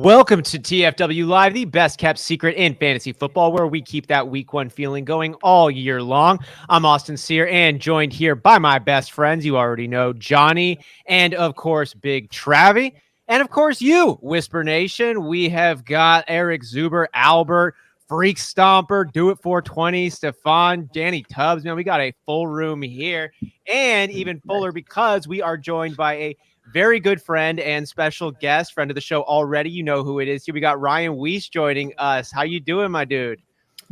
Welcome to TFW Live, the best kept secret in fantasy football, where we keep that week one feeling going all year long. I'm Austin Sear, and joined here by my best friends, you already know, Johnny, and of course, Big Travie, and of course, you, Whisper Nation. We have got Eric Zuber, Albert, Freak Stomper, Do It 420, Stefan, Danny Tubbs. Man, we got a full room here, and even fuller because we are joined by a very good friend and special guest, friend of the show already. You know who it is. Here we got Ryan Weisse joining us. How you doing, my dude?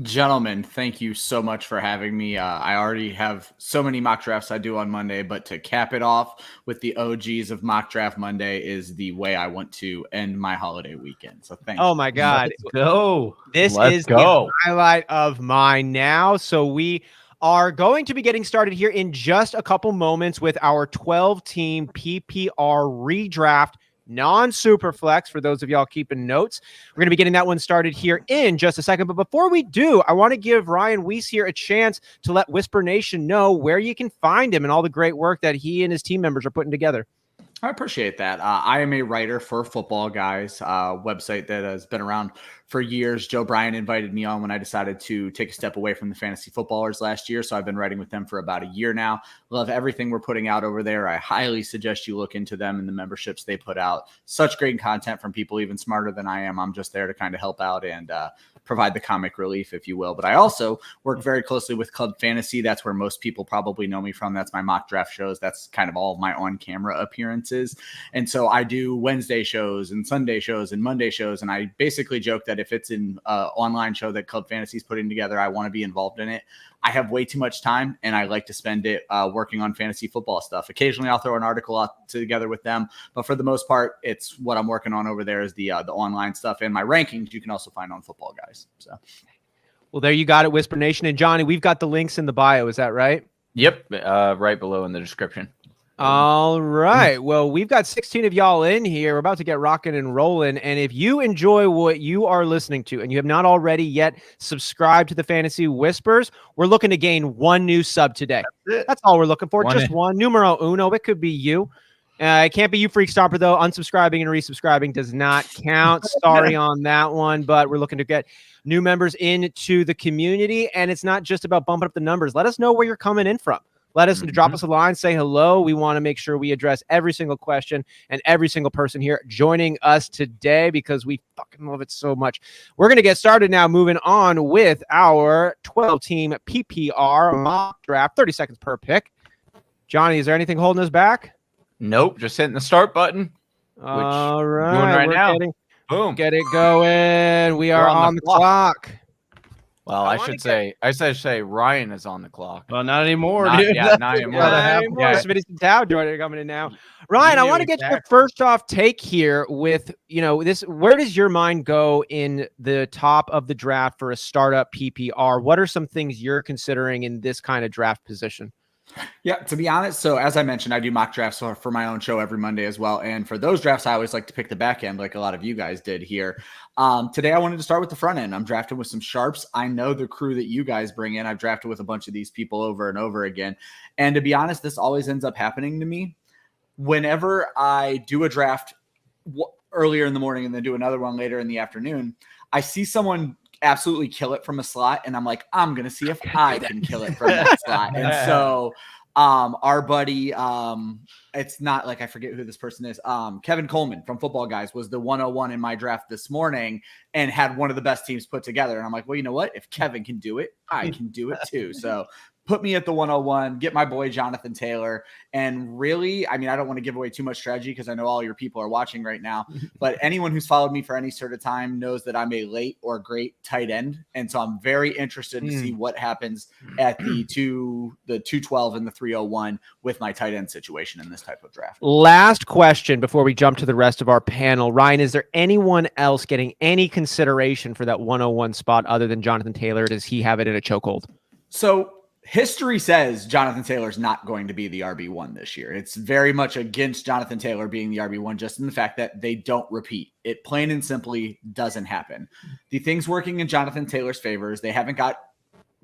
Gentlemen, thank you so much for having me. I already have so many mock drafts I do on Monday, but to cap it off with the OGs of Mock Draft Monday is the way I want to end my holiday weekend. So thank you. Oh my God. Let's go. This is the highlight of mine now. So we are going to be getting started here in just a couple moments with our 12-team PPR redraft non-superflex for those of y'all keeping notes. We're going to be getting that one started here in just a second. But before we do, I want to give Ryan Weisse here a chance to let Whisper Nation know where you can find him and all the great work that he and his team members are putting together. I appreciate that. I am a writer for Football Guys, website that has been around for years. Joe Bryan invited me on when I decided to take a step away from the fantasy footballers last year. So I've been writing with them for about a year now. Love everything we're putting out over there. I highly suggest you look into them and the memberships they put out. Such great content from people even smarter than I am. I'm just there to kind of help out and provide the comic relief, if you will. But I also work very closely with Club Fantasy. That's where most people probably know me from. That's my mock draft shows. That's kind of all of my on-camera appearances. And so I do Wednesday shows and Sunday shows and Monday shows. And I basically joke that if it's an online show that Club Fantasy is putting together, I want to be involved in it. I have way too much time, and I like to spend it working on fantasy football stuff. Occasionally, I'll throw an article out together with them, but for the most part, it's what I'm working on over there is the online stuff, and my rankings you can also find on Football Guys. So, well, there you got it, Whisper Nation. And Johnny, we've got the links in the bio. Is that right? Yep, right below in the description. All right. Well, we've got 16 of y'all in here. We're about to get rocking and rolling. And if you enjoy what you are listening to and you have not already yet subscribed to the Fantasy Whispers, we're looking to gain one new sub today. That's all we're looking for. Just one. Numero uno. It could be you. It can't be you, Freak Stomper, though. Unsubscribing and resubscribing does not count. Sorry on that one, but we're looking to get new members into the community. And it's not just about bumping up the numbers. Let us know where you're coming in from. Let us drop us a line, say hello. We want to make sure we address every single question and every single person here joining us today because we fucking love it so much. We're going to get started now, moving on with our 12-team PPR mock draft, 30 seconds per pick. Johnny, is there anything holding us back? Nope, just hitting the start button. All right. Doing right now. Boom. Get it going. We are on the clock. Well, I should say Ryan is on the clock. Well, not anymore, dude. Yeah, not anymore. Smitty Tao joining coming in now. Ryan, I want to get your first off take here with, this. Where does your mind go in the top of the draft for a startup PPR? What are some things you're considering in this kind of draft position? Yeah, to be honest, so as I mentioned, I do mock drafts for my own show every Monday as well. And for those drafts, I always like to pick the back end like a lot of you guys did here. Today, I wanted to start with the front end. I'm drafting with some sharps. I know the crew that you guys bring in. I've drafted with a bunch of these people over and over again. And to be honest, this always ends up happening to me. Whenever I do a draft earlier in the morning and then do another one later in the afternoon, I see someone absolutely kill it from a slot, and I'm like, I'm gonna see if I can kill it from that slot. And so our buddy, it's not like I forget who this person is, Kevin Coleman from Football Guys was the 101 in my draft this morning and had one of the best teams put together. And I'm like, well, you know what, if Kevin can do it, I can do it too. So put me at the 101, get my boy Jonathan Taylor. And really, I mean, I don't want to give away too much strategy because I know all your people are watching right now, but anyone who's followed me for any sort of time knows that I'm a late or great tight end. And so I'm very interested to see what happens at the 212 and the 301 with my tight end situation in this type of draft. Last question before we jump to the rest of our panel. Ryan, is there anyone else getting any consideration for that 101 spot other than Jonathan Taylor? Does he have it in a chokehold? So history says Jonathan Taylor's not going to be the RB1 this year. It's very much against Jonathan Taylor being the RB1, just in the fact that they don't repeat. It plain and simply doesn't happen. The things working in Jonathan Taylor's favor is they haven't got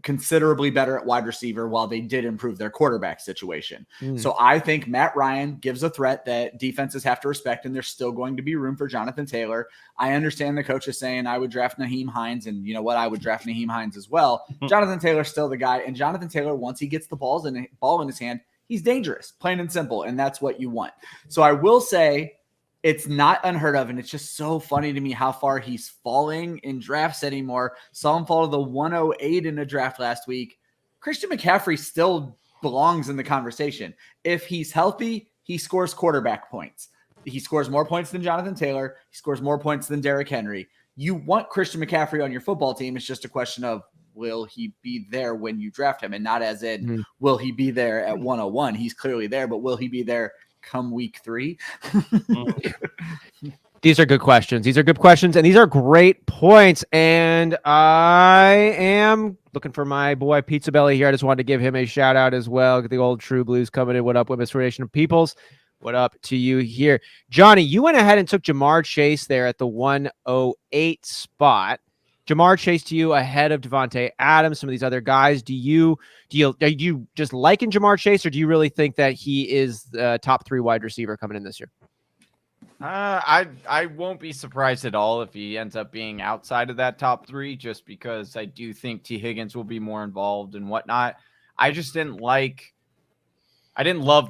considerably better at wide receiver while they did improve their quarterback situation. So I think Matt Ryan gives a threat that defenses have to respect, and there's still going to be room for Jonathan Taylor. I understand the coach is saying I would draft Nyheim Hines, and you know what? I would draft Nyheim Hines as well. Jonathan Taylor's still the guy, and Jonathan Taylor, once he gets the ball in his hand, he's dangerous, plain and simple, and that's what you want. So I will say it's not unheard of, and it's just so funny to me how far he's falling in drafts anymore. Saw him fall to the 108 in a draft last week. Christian McCaffrey still belongs in the conversation. If he's healthy, he scores quarterback points. He scores more points than Jonathan Taylor. He scores more points than Derrick Henry. You want Christian McCaffrey on your football team. It's just a question of, will he be there when you draft him? And not as in, will he be there at 101? He's clearly there, but will he be there come week 3? These are good questions. These are good questions, and these are great points. And I am looking for my boy Pizza Belly here. I just wanted to give him a shout out as well. The old True Blues coming in. What up, Women's Nation of Peoples? What up to you here? Johnny, you went ahead and took Jamar Chase there at the 108 spot. Jamar Chase to you ahead of Devontae Adams, some of these other guys. Are you just liking Jamar Chase, or do you really think that he is the top 3 wide receiver coming in this year? I won't be surprised at all if he ends up being outside of that top 3, just because I do think T. Higgins will be more involved and whatnot. I just didn't love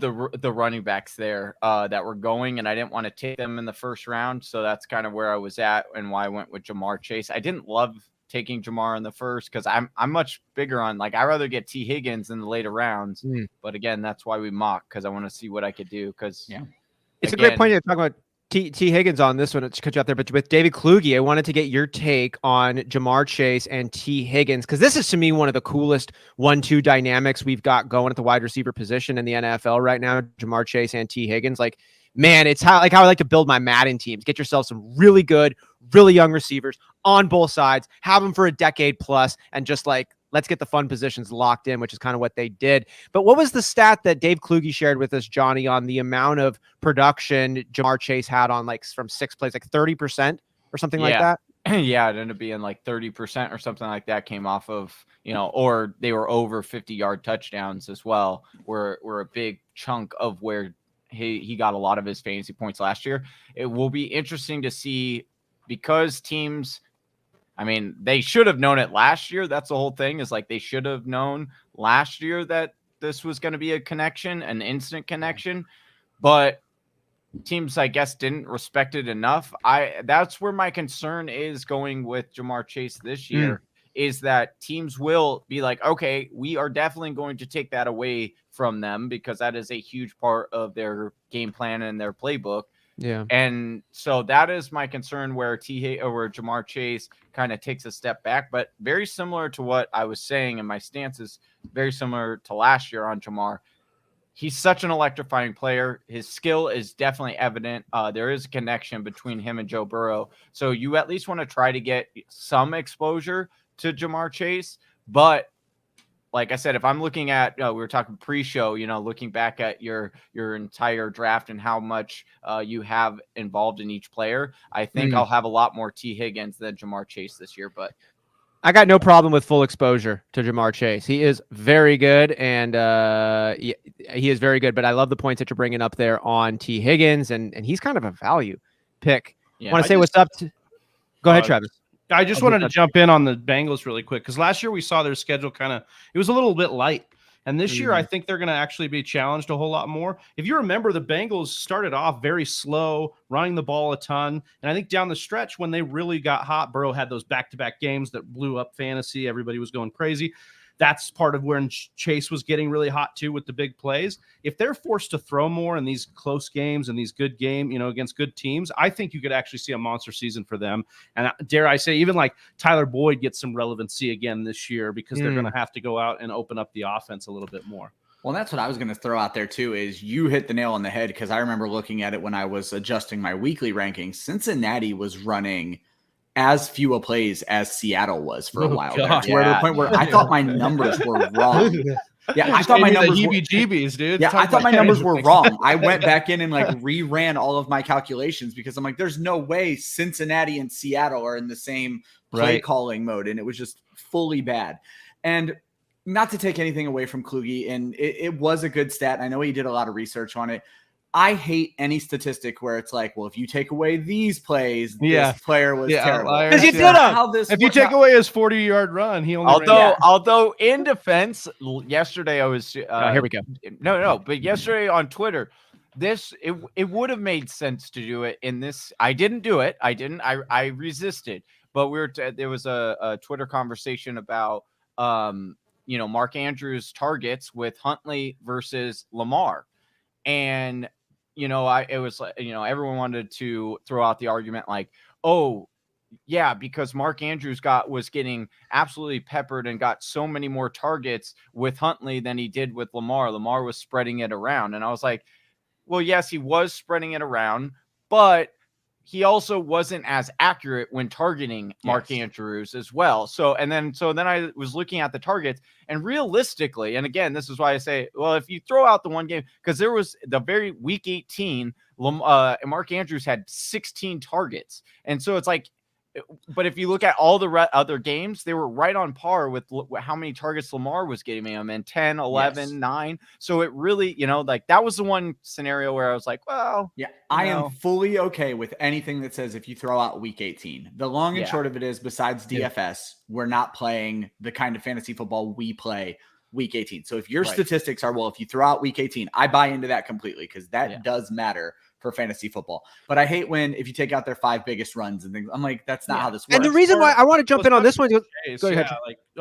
the running backs there that were going, and I didn't want to take them in the first round. So that's kind of where I was at and why I went with Jamar Chase. I didn't love taking Jamar in the first because I'm much bigger on, like, I'd rather get T. Higgins in the later rounds. But again, that's why we mock, because I want to see what I could do. Because it's a great point to talk about T. Higgins on this one. It's cut you out there, but with David Kluge, I wanted to get your take on Jamar Chase and T. Higgins, because this is to me one of the coolest 1-2 dynamics we've got going at the wide receiver position in the NFL right now. Jamar Chase and T. Higgins, like, man, it's how I like to build my Madden teams. Get yourself some really good, really young receivers on both sides, have them for a decade plus, and just like, let's get the fun positions locked in, which is kind of what they did. But what was the stat that Dave Kluge shared with us, Johnny, on the amount of production Jamar Chase had on, like, from 6 plays, like 30% or something like that? Yeah, it ended up being like 30% or something like that came off of, or they were over 50-yard touchdowns as well, were a big chunk of where he got a lot of his fantasy points last year. It will be interesting to see, because teams, I mean, they should have known it last year. That's the whole thing, is like, they should have known last year that this was going to be a connection, an instant connection, but teams, I guess, didn't respect it enough. That's where my concern is going with Jamar Chase this year, is that teams will be like, okay, we are definitely going to take that away from them, because that is a huge part of their game plan and their playbook. Yeah. And so that is my concern, where Jamar Chase kind of takes a step back, but very similar to what I was saying, and my stance is very similar to last year on Jamar. He's such an electrifying player. His skill is definitely evident. There is a connection between him and Joe Burrow. So you at least want to try to get some exposure to Jamar Chase. But like I said, if I'm looking at, we were talking pre-show, looking back at your entire draft and how much you have involved in each player, I think I'll have a lot more T. Higgins than Jamar Chase this year. But I got no problem with full exposure to Jamar Chase. He is very good, and he is very good. But I love the points that you're bringing up there on T. Higgins, and he's kind of a value pick. Yeah, want to say what's up to? Go ahead, Travis. I just wanted to jump in on the Bengals really quick, because last year we saw their schedule it was a little bit light. And this year, I think they're going to actually be challenged a whole lot more. If you remember, the Bengals started off very slow, running the ball a ton. And I think down the stretch, when they really got hot, Burrow had those back-to-back games that blew up fantasy. Everybody was going crazy. That's part of where Chase was getting really hot too with the big plays. If they're forced to throw more in these close games and these good games, against good teams, I think you could actually see a monster season for them. And dare I say, even like Tyler Boyd gets some relevancy again this year, because they're going to have to go out and open up the offense a little bit more. Well, that's what I was going to throw out there too, is you hit the nail on the head, because I remember looking at it when I was adjusting my weekly rankings. Cincinnati was running as few plays as Seattle was for a while. There, to the point where I thought my numbers were wrong. Yeah, I thought my numbers were heebie-jeebies, dude. Yeah, I thought my numbers were wrong. I went back in and reran all of my calculations, because I'm like, there's no way Cincinnati and Seattle are in the same play calling mode, and it was just fully bad. And not to take anything away from Kluge, and it was a good stat. I know he did a lot of research on it. I hate any statistic where it's like, well, if you take away these plays, this player was terrible. Because you did them. If you take away his 40-yard run, he only although in defense, yesterday I was here we go. No, but yesterday on Twitter, it would have made sense to do it in this. I didn't do it. I resisted. But there was a Twitter conversation about Mark Andrews' targets with Huntley versus Lamar, and it was like, everyone wanted to throw out the argument like, oh, yeah, because Mark Andrews was getting absolutely peppered and got so many more targets with Huntley than he did with Lamar. Lamar was spreading it around. And I was like, well, yes, he was spreading it around, but he also wasn't as accurate when targeting Mark Andrews as well. So then I was looking at the targets, and realistically, and again, this is why I say, well, if you throw out the one game, because there was the very week 18, Mark Andrews had 16 targets. And so it's like, but if you look at all the other games, they were right on par with how many targets Lamar was getting him, and 10, 11, 9. So it really, like that was the one scenario where I was like, well, yeah, I am fully okay with anything that says if you throw out week 18. The long and short of it is, besides DFS, we're not playing the kind of fantasy football we play week 18. So if your statistics are, well, if you throw out week 18, I buy into that completely, because that does matter for fantasy football. But I hate if you take out their 5 biggest runs and things. I'm like, that's not how this works. And the reason why I want to jump in on this one, go ahead.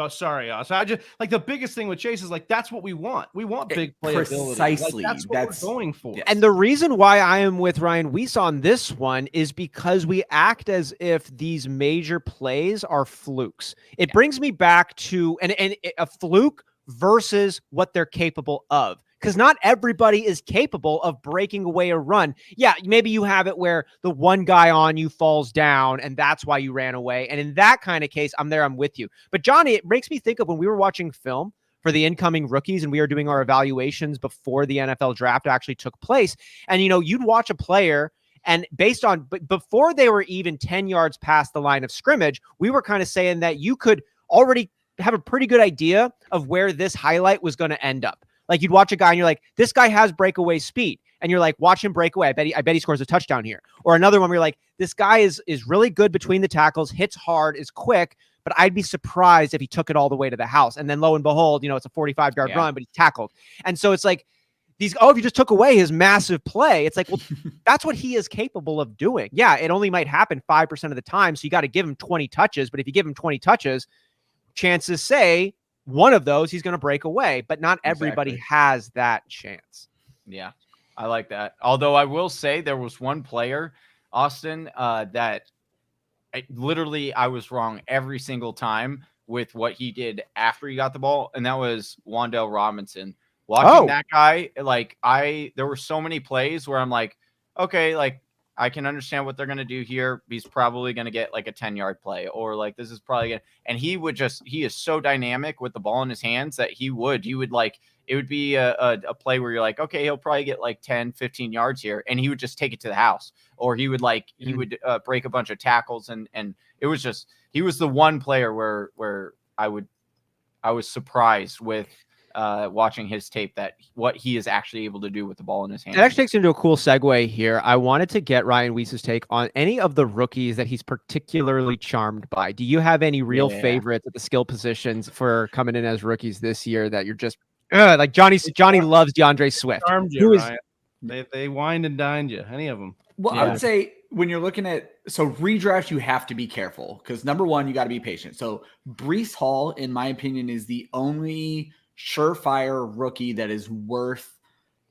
Sorry. So I just like the biggest thing with Chase is like, that's what we want. We want big playability. Precisely. Like, that's what we're going for. Yes. And the reason why I am with Ryan Weisse on this one is because we act as if these major plays are flukes. It brings me back to and a fluke versus what they're capable of. Because not everybody is capable of breaking away a run. Yeah, maybe you have it where the one guy on you falls down and that's why you ran away. And in that kind of case, I'm with you. But Johnny, it makes me think of when we were watching film for the incoming rookies and we were doing our evaluations before the NFL draft actually took place. And, you'd watch a player and before they were even 10 yards past the line of scrimmage, we were kind of saying that you could already have a pretty good idea of where this highlight was going to end up. Like you'd watch a guy and you're like, this guy has breakaway speed. And you're like, watch him break away. I bet he scores a touchdown here. Or another one where you're like, this guy is really good between the tackles, hits hard, is quick, but I'd be surprised if he took it all the way to the house. And then lo and behold, it's a 45-yard run, but he's tackled. And so it's like if you just took away his massive play, it's like, well, that's what he is capable of doing. Yeah, it only might happen 5% of the time. So you got to give him 20 touches. But if you give him 20 touches, chances say one of those he's going to break away, but not everybody has that chance. Yeah, I like that. Although I will say there was one player, Austin, that I was wrong every single time with what he did after he got the ball, and that was Wandell Robinson. Watching that guy, there were so many plays where I'm like, okay, like I can understand what they're going to do here. He's probably going to get like a 10-yard play, or like this is probably going to, and he is so dynamic with the ball in his hands that he would like, it would be a play where you're like, okay, he'll probably get like 10, 15 yards here. And he would just take it to the house, or he would break a bunch of tackles. And it was just, he was the one player where I was surprised with, watching his tape, that what he is actually able to do with the ball in his hands. It actually takes into a cool segue here. I wanted to get Ryan Weisse's take on any of the rookies that he's particularly charmed by. Do you have any real favorites at the skill positions for coming in as rookies this year that you're just like Johnny loves DeAndre Swift? Ryan. They wined and dined you. Any of them? Well, I would say when you're looking at redraft, you have to be careful because number one, you got to be patient. So Breece Hall, in my opinion, is the only surefire rookie that is worth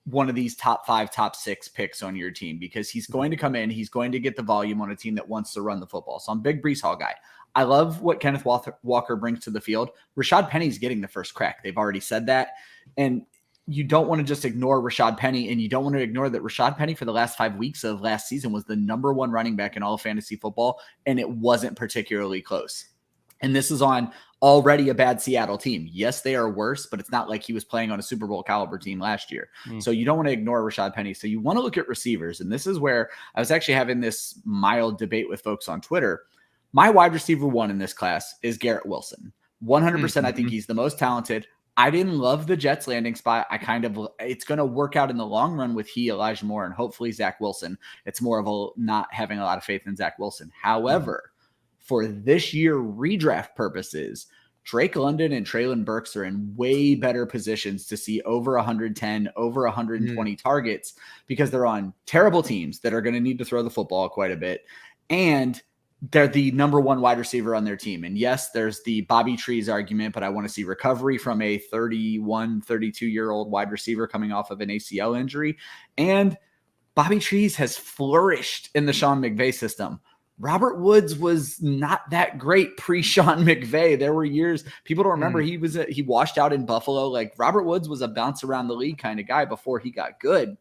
one of these top 5, top 6 picks on your team, because he's going to come in, he's going to get the volume on a team that wants to run the football. So I'm a big Breece Hall guy. I love what Kenneth Walker brings to the field. Rashad Penny's getting the first crack. They've already said that. And you don't want to just ignore Rashad Penny, and you don't want to ignore that Rashad Penny for the last 5 weeks of last season was the number 1 running back in all of fantasy football, and it wasn't particularly close. And this is on already a bad Seattle team. Yes, they are worse, but it's not like he was playing on a Super Bowl caliber team last year. So you don't want to ignore Rashad Penny. So you want to look at receivers. And this is where I was actually having this mild debate with folks on Twitter. My wide receiver 1 in this class is Garrett Wilson. 100%. I think he's the most talented. I didn't love the Jets landing spot. It's going to work out in the long run with Elijah Moore, and hopefully Zach Wilson. It's more of a not having a lot of faith in Zach Wilson. However, for this year redraft purposes, Drake London and Treylon Burks are in way better positions to see over 110, over 120 targets because they're on terrible teams that are going to need to throw the football quite a bit. And they're the number one wide receiver on their team. And yes, there's the Bobby Trees argument, but I want to see recovery from a 31, 32-year-old wide receiver coming off of an ACL injury. And Bobby Trees has flourished in the Sean McVay system. Robert Woods was not that great pre-Sean McVay. There were years people don't remember he washed out in Buffalo. Like Robert Woods was a bounce around the league kind of guy before he got good.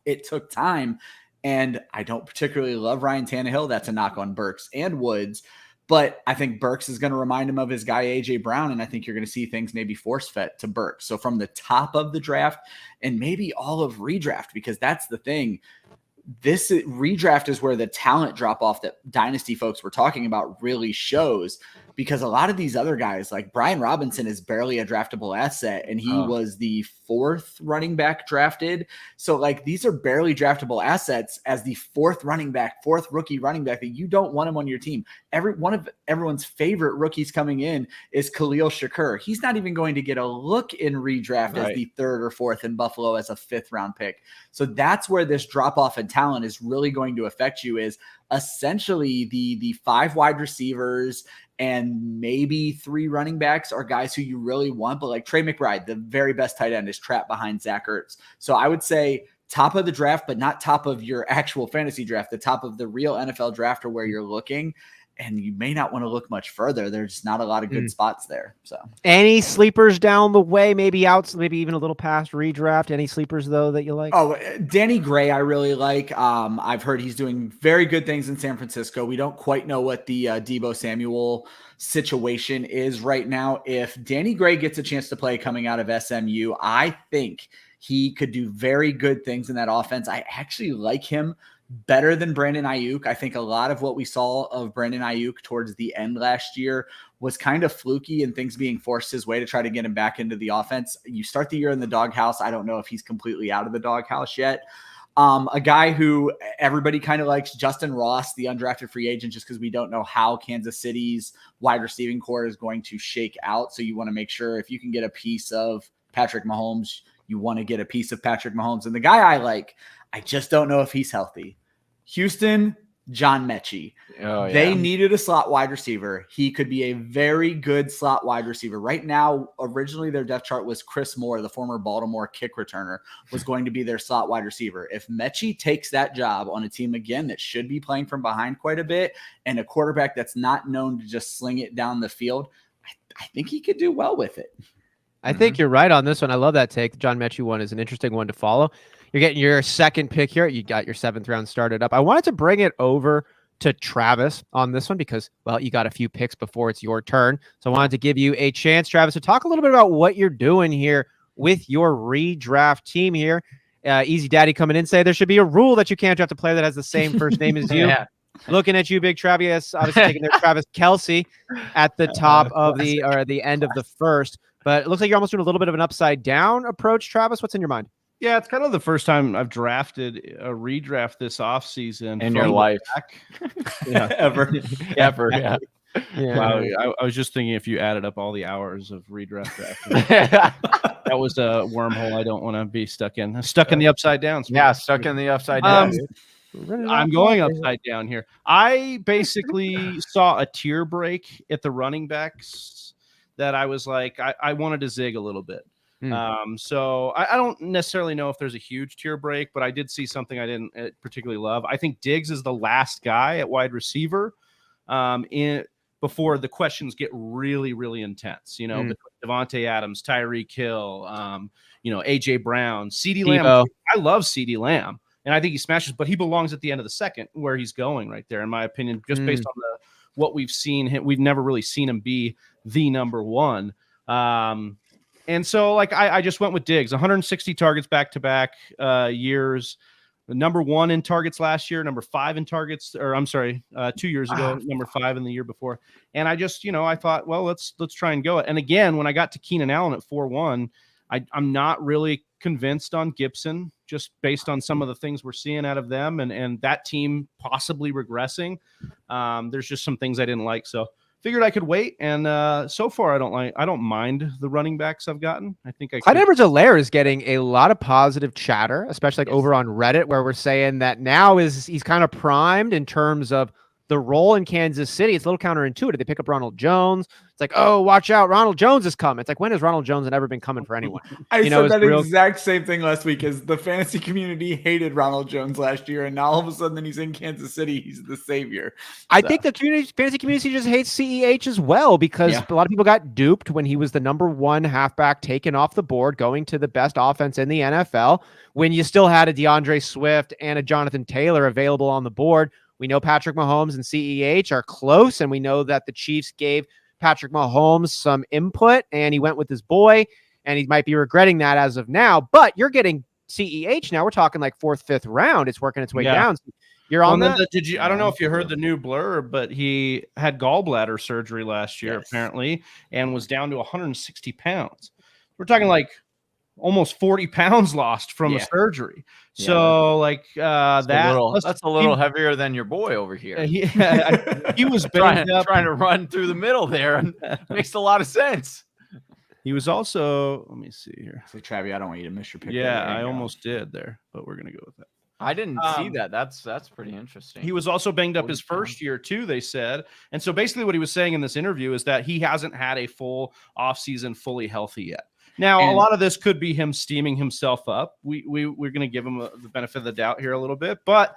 It took time, and I don't particularly love Ryan Tannehill. That's a knock on Burks and Woods, but I think Burks is going to remind him of his guy AJ Brown, and I think you're going to see things maybe force-fed to Burks. So from the top of the draft and maybe all of redraft, because that's the thing. This redraft is where the talent drop off that dynasty folks were talking about really shows, because a lot of these other guys like Brian Robinson is barely a draftable asset, and he was the 4th running back drafted. So like these are barely draftable assets as the 4th running back, 4th rookie running back that you don't want him on your team. One of everyone's favorite rookies coming in is Khalil Shakur. He's not even going to get a look in redraft as the 3rd or 4th in Buffalo as a 5th round pick. So that's where this drop off in talent is really going to affect you, is essentially the 5 wide receivers and maybe 3 running backs are guys who you really want. But like Trey McBride, the very best tight end, is trapped behind Zach Ertz. So I would say top of the draft, but not top of your actual fantasy draft, the top of the real NFL draft or where you're looking. And you may not want to look much further. There's not a lot of good spots there. So any sleepers down the way, maybe even a little past redraft? Any sleepers though that you like? Oh, Danny Gray, I really like. I've heard he's doing very good things in San Francisco. We don't quite know what the Deebo Samuel situation is right now. If Danny Gray gets a chance to play coming out of SMU, I think he could do very good things in that offense. I actually like him better than Brandon Ayuk. I think a lot of what we saw of Brandon Ayuk towards the end last year was kind of fluky and things being forced his way to try to get him back into the offense. You start the year in the doghouse. I don't know if he's completely out of the doghouse yet. A guy who everybody kind of likes, Justin Ross, the undrafted free agent, just because we don't know how Kansas City's wide receiving core is going to shake out. So you want to make sure if you can get a piece of Patrick Mahomes, you want to get a piece of Patrick Mahomes. And the guy I like, I just don't know if he's healthy. Houston, John Mechie. They needed a slot wide receiver. He could be a very good slot wide receiver. Right now, originally their depth chart was Chris Moore, the former Baltimore kick returner, was going to be their slot wide receiver. If Mechie takes that job on a team, again, that should be playing from behind quite a bit, and a quarterback that's not known to just sling it down the field, I think he could do well with it. I think you're right on this one. I love that take. The John Mechie one is an interesting one to follow. You're getting your 2nd pick here. You got your 7th round started up. I wanted to bring it over to Travis on this one because, well, you got a few picks before it's your turn. So I wanted to give you a chance, Travis, to talk a little bit about what you're doing here with your redraft team here. Easy Daddy coming in, say there should be a rule that you can't draft a player that has the same first name as you. Looking at you, Big Travis, obviously taking their Travis Kelce at the top of the end of the first. But it looks like you're almost doing a little bit of an upside down approach, Travis. What's in your mind? Yeah, it's kind of the first time I've drafted a redraft this offseason. In your life. Ever. Yeah. Wow, I was just thinking if you added up all the hours of redraft drafting, that was a wormhole I don't want to be stuck in. Stuck in the upside down. Yeah, stuck in the upside down. I'm going upside down here. I basically saw a tier break at the running backs that I was like, I wanted to zig a little bit. So I don't necessarily know if there's a huge tier break, but I did see something I didn't particularly love. I think Diggs is the last guy at wide receiver before the questions get really, really intense. You know, Devontae Adams, Tyreek Hill, AJ Brown, CeeDee Lamb. I love CeeDee Lamb, and I think he smashes, but he belongs at the end of the second where he's going right there, in my opinion, just based on what we've seen. We've never really seen him be the number one. And so, like, I just went with Diggs, 160 targets back-to-back years. number 1 in targets last year, number 5 in targets, or I'm sorry, 2 years ago, number 5 in the year before. And I just, I thought, well, let's try and go it. And again, when I got to Keenan Allen at 4-1, I'm not really convinced on Gibson, just based on some of the things we're seeing out of them and that team possibly regressing. There's just some things I didn't like. So figured I could wait. And so far I don't mind the running backs I've gotten. I think Clyde Edwards-Helaire is getting a lot of positive chatter, especially over on Reddit, where we're saying that now he's kind of primed in terms of the role in Kansas City. It's a little counterintuitive. They pick up Ronald Jones. It's like, oh, watch out, Ronald Jones is coming. It's like, when has Ronald Jones ever been coming for anyone? I said that exact same thing last week, as the fantasy community hated Ronald Jones last year, and now all of a sudden he's in Kansas City. He's the savior. I think the fantasy community just hates CEH as well, because a lot of people got duped when he was the number 1 halfback taken off the board, going to the best offense in the NFL, when you still had a DeAndre Swift and a Jonathan Taylor available on the board. We know Patrick Mahomes and CEH are close, and we know that the Chiefs gave Patrick Mahomes some input, and he went with his boy, and he might be regretting that as of now. But you're getting CEH now. We're talking like 4th, 5th round. It's working its way down. So you're on that. Did you? I don't know if you heard the new blurb, but he had gallbladder surgery last year, apparently, and was down to 160 pounds. We're talking like almost 40 pounds lost from a surgery. So that's a little heavier than your boy over here. He was trying to run through the middle there, and makes a lot of sense. He was also, let me see here. So Travi, I don't want you to miss your pick. Yeah, I almost did there, but we're gonna go with that. I didn't see that. That's pretty interesting. He was also banged up his first year too, they said. And so basically what he was saying in this interview is that he hasn't had a full offseason fully healthy yet. Now, a lot of this could be him steaming himself up. We're going to give him the benefit of the doubt here a little bit. But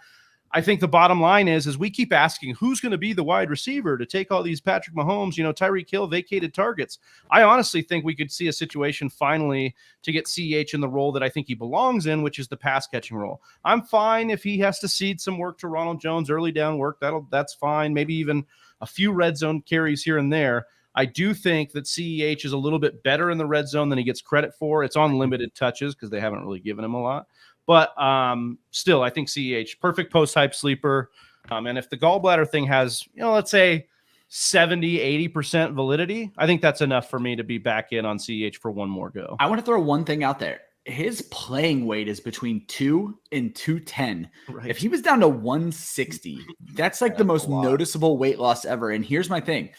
I think the bottom line is we keep asking who's going to be the wide receiver to take all these Patrick Mahomes, Tyreek Hill vacated targets. I honestly think we could see a situation finally to get CEH in the role that I think he belongs in, which is the pass catching role. I'm fine if he has to cede some work to Ronald Jones, early down work. That's fine. Maybe even a few red zone carries here and there. I do think that CEH is a little bit better in the red zone than he gets credit for. It's on limited touches because they haven't really given him a lot. But still, I think CEH, perfect post-hype sleeper. And if the gallbladder thing has, let's say 70, 80% validity, I think that's enough for me to be back in on CEH for one more go. I want to throw one thing out there. His playing weight is between 2 and 210. Right. If he was down to 160, that's like the most noticeable weight loss ever. And here's my thing.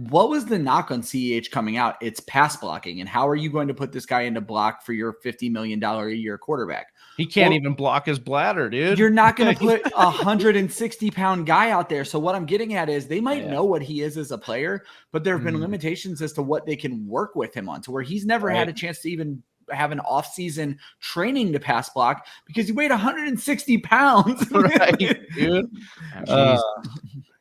What was the knock on CEH coming out? It's pass blocking. And how are you going to put this guy into block for your $50 million a year quarterback? He can't even block his bladder, dude. You're not going to put a 160-pound guy out there. So what I'm getting at is they might know what he is as a player, but there have been limitations as to what they can work with him on, to where he's never had a chance to even have an off-season training to pass block because he weighed 160 pounds. Right, dude.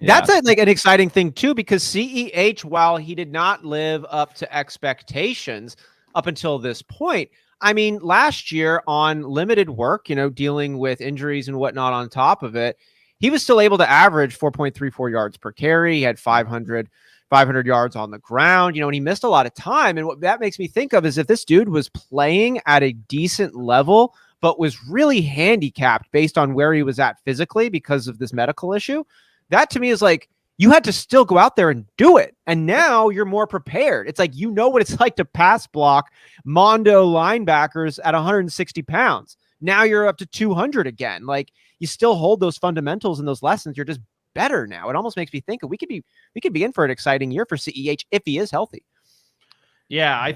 That's an exciting thing too, because CEH, while he did not live up to expectations up until this point, I mean, last year on limited work, dealing with injuries and whatnot on top of it, he was still able to average 4.34 yards per carry. He had 500 yards on the ground, and he missed a lot of time. And what that makes me think of is if this dude was playing at a decent level, but was really handicapped based on where he was at physically because of this medical issue, that to me is like, you had to still go out there and do it. And now you're more prepared. It's like, what it's like to pass block Mondo linebackers at 160 pounds. Now you're up to 200 again. Like, you still hold those fundamentals and those lessons. You're just better now. It almost makes me think we could be in for an exciting year for CEH if he is healthy. Yeah,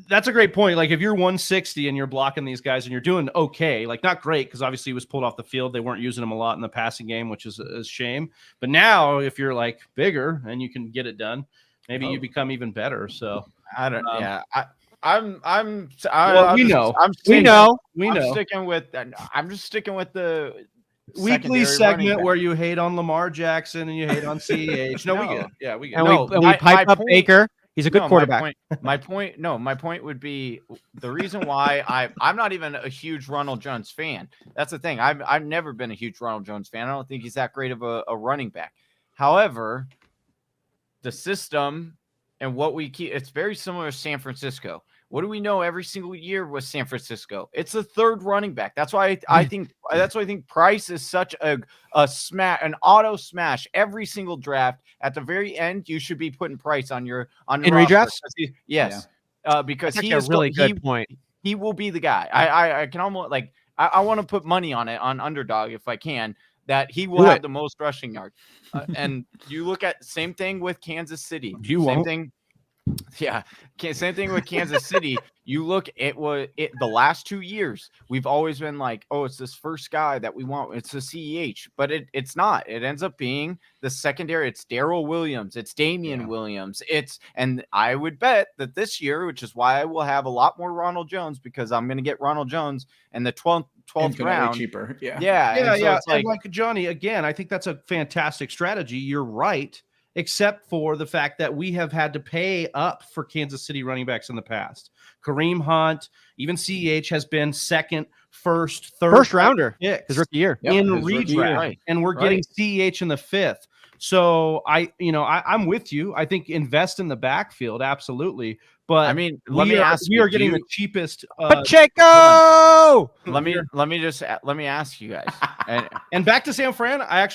that's a great point. Like, if you're 160 and you're blocking these guys and you're doing okay, like not great, because obviously he was pulled off the field. They weren't using him a lot in the passing game, which is a shame. But now if you're like bigger and you can get it done, maybe you become even better. So I don't. I'm just sticking with the weekly segment where you hate on Lamar Jackson and you hate on CEH. No, we get it. Yeah, we get it. And we pipe up Baker. He's a good quarterback. My point would be the reason why I'm not even a huge Ronald Jones fan. That's the thing. I've never been a huge Ronald Jones fan. I don't think he's that great of a running back. However, the system and what we keep, it's very similar to San Francisco, What do we know every single year with San Francisco? It's the third running back. That's why I think Price is such an auto smash every single draft. At the very end, you should be putting Price on your redrafts. Yes, because That's he a is really good point. He will be the guy. I can almost like I want to put money on it on Underdog if I can, that he will have the most rushing yards. And you look at same thing with Kansas City. Same thing. Yeah, same thing with Kansas City. You look at the last 2 years, we've always been like, oh, it's this first guy that we want. It's a CEH, but it's not. It ends up being the secondary. It's Darrell Williams. It's Damian Williams. And I would bet that this year, which is why I will have a lot more Ronald Jones, because I'm going to get Ronald Jones in the 12th round. Cheaper. Yeah. It's like Johnny, again, I think that's a fantastic strategy. You're right. Except for the fact that we have had to pay up for Kansas City running backs in the past. Kareem Hunt, even CEH has been second, first rounder his rookie year in redraft, and we're getting CEH in the 5th. So I'm with you. I think invest in the backfield, absolutely. But I mean, we are getting the cheapest. Pacheco. Let me ask you guys. And back to San Fran. I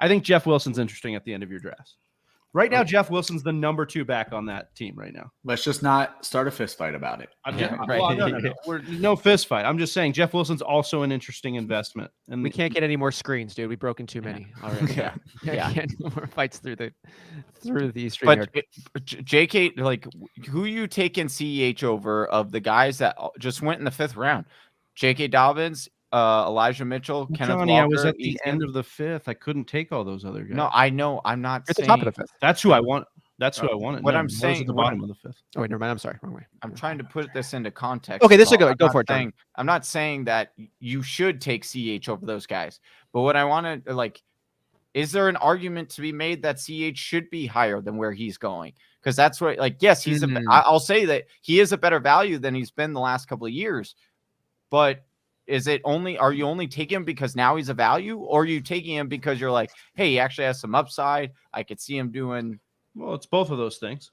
think Jeff Wilson's interesting at the end of your draft. Right now, Jeff Wilson's the number 2 back on that team right now. Let's just not start a fist fight about it. No fist fight. I'm just saying Jeff Wilson's also an interesting investment. And we can't get any more screens, dude. We've broken too many already. Can't no more fights through the stream. But JK, like, who you taking CEH over of the guys that just went in the 5th round? J.K. Dobbins, Elijah Mitchell, Kenneth Walker. I was at the end of the 5th. I couldn't take all those other guys. No, I know. I'm not at saying the top of the 5th. That's who I want. That's who I wanted. What I'm saying at the bottom of the 5th. Oh wait, never mind. I'm sorry. Wrong way. I'm trying to put this into context. Okay, this is good. Go for it, John. I'm not saying that you should take CH over those guys, but what I want to is there an argument to be made that CH should be higher than where he's going? Because that's what, yes, he's I'll say that he is a better value than he's been the last couple of years, but are you only taking him because now he's a value, or are you taking him because you're like, hey, he actually has some upside? I could see him doing. Well, it's both of those things.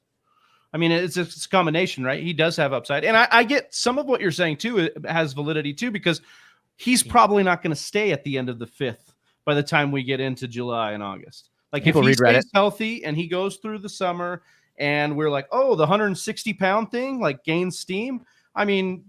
I mean, it's a combination, right? He does have upside. And I get some of what you're saying too. It has validity too, because he's probably not going to stay at the end of the 5th by the time we get into July and August. Like, if he stays healthy and he goes through the summer and we're like, oh, the 160-pound thing, like, gains steam. I mean,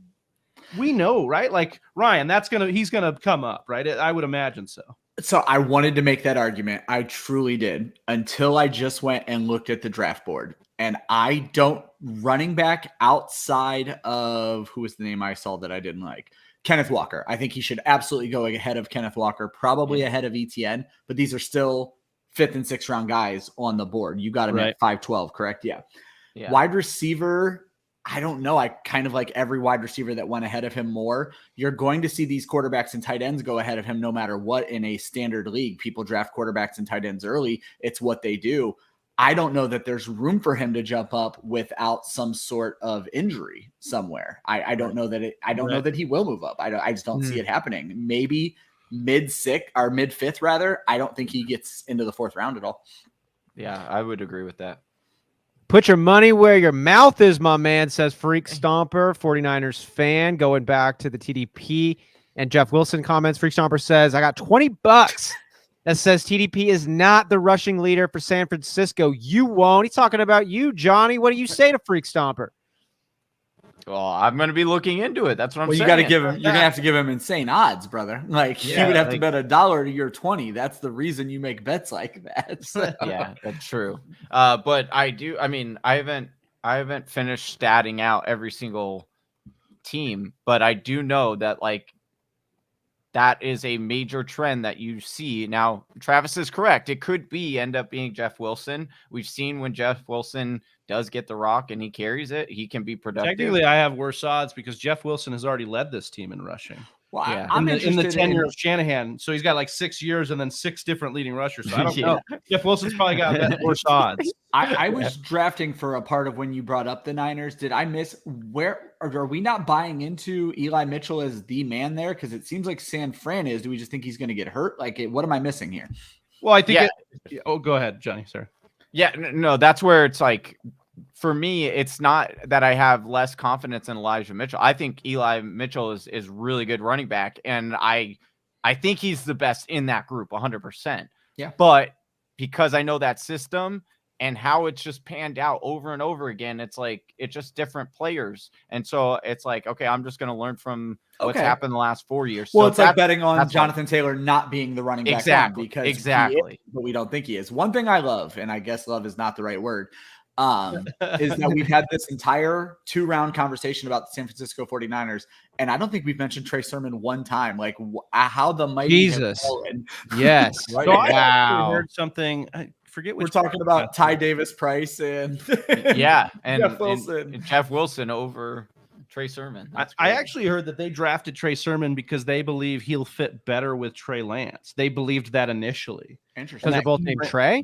we know, right? Like, Ryan, he's going to come up, right? I would imagine so. So I wanted to make that argument. I truly did, until I just went and looked at the draft board. And I don't running back outside of, who was the name I saw that I didn't like? Kenneth Walker. I think he should absolutely go ahead of Kenneth Walker, probably ahead of ETN, but these are still 5th and 6th round guys on the board. You got him at 5'12", correct? Yeah. Wide receiver, I don't know. I kind of like every wide receiver that went ahead of him more. You're going to see these quarterbacks and tight ends go ahead of him no matter what in a standard league. People draft quarterbacks and tight ends early. It's what they do. I don't know that there's room for him to jump up without some sort of injury somewhere. I don't know that I don't know that he will move up. I just don't see it happening. Maybe mid-6th or mid-5th rather. I don't think he gets into the 4th round at all. Yeah, I would agree with that. Put your money where your mouth is, my man, says Freak Stomper, 49ers fan, going back to the TDP. And Jeff Wilson comments, Freak Stomper says, I got $20 that says TDP is not the rushing leader for San Francisco. You won't. He's talking about you, Johnny. What do you say to Freak Stomper? Well, I'm going to be looking into it. That's what I'm saying. You got to give him. You're going to have to give him insane odds, brother. Like, he would have to bet $1 to your 20. That's the reason you make bets like that. So. Yeah, that's true. But I do. I mean, I haven't finished statting out every single team, but I do know that that is a major trend that you see. Now, Travis is correct. It could end up being Jeff Wilson. We've seen when Jeff Wilson does get the rock and he carries it, he can be productive. Technically, I have worse odds because Jeff Wilson has already led this team in rushing. Well, yeah. I'm in the tenure of Shanahan. So he's got 6 years and then 6 different leading rushers. So I don't know. Jeff Wilson's probably got worse odds. I was drafting for a part of when you brought up the Niners. Did I miss where? Are we not buying into Eli Mitchell as the man there? Because it seems like San Fran is. Do we just think he's going to get hurt? What am I missing here? Well, I think go ahead, Johnny. Sorry. Yeah, no, that's where it's for me, it's not that I have less confidence in Elijah Mitchell. I think Eli Mitchell is really good running back, and I think he's the best in that group, 100%. Yeah. But because I know that system and how it's just panned out over and over again, it's just different players. And so it's like, okay, I'm just going to learn from what's happened the last 4 years. Well, so it's like betting on Jonathan Taylor not being the running back exactly, because exactly. but we don't think he is. One thing I love, and I guess love is not the right word, is that we've had this entire 2-round conversation about the San Francisco 49ers, and I don't think we've mentioned Trey Sermon one time. Like how the mighty have fallen. Yes. Right? So I actually heard something. I forget which we're talking about Ty Davis Price and and Jeff Wilson. and Jeff Wilson over Trey Sermon. I actually heard that they drafted Trey Sermon because they believe he'll fit better with Trey Lance. They believed that initially. Interesting. Because they're both named Trey?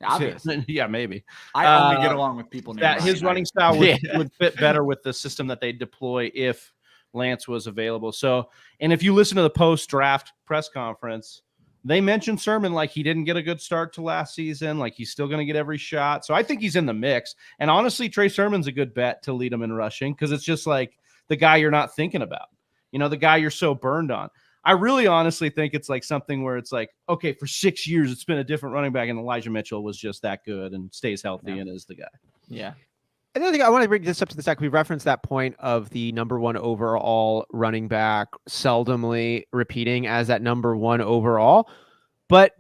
Obviously. Yeah, maybe. I only get along with people named that his Ryan. running style would fit better with the system that they deploy if Lance was available. So, and if you listen to the post-draft press conference, they mentioned Sermon like he didn't get a good start to last season, like he's still going to get every shot. So I think he's in the mix. And honestly, Trey Sermon's a good bet to lead him in rushing because it's just like the guy you're not thinking about, the guy you're so burned on. I really honestly think it's like something where it's like, okay, for 6 years, it's been a different running back, and Elijah Mitchell was just that good and stays healthy and is the guy. Yeah. Another thing I want to bring this up to the second. We referenced that point of the number 1 overall running back seldomly repeating as that number 1 overall, but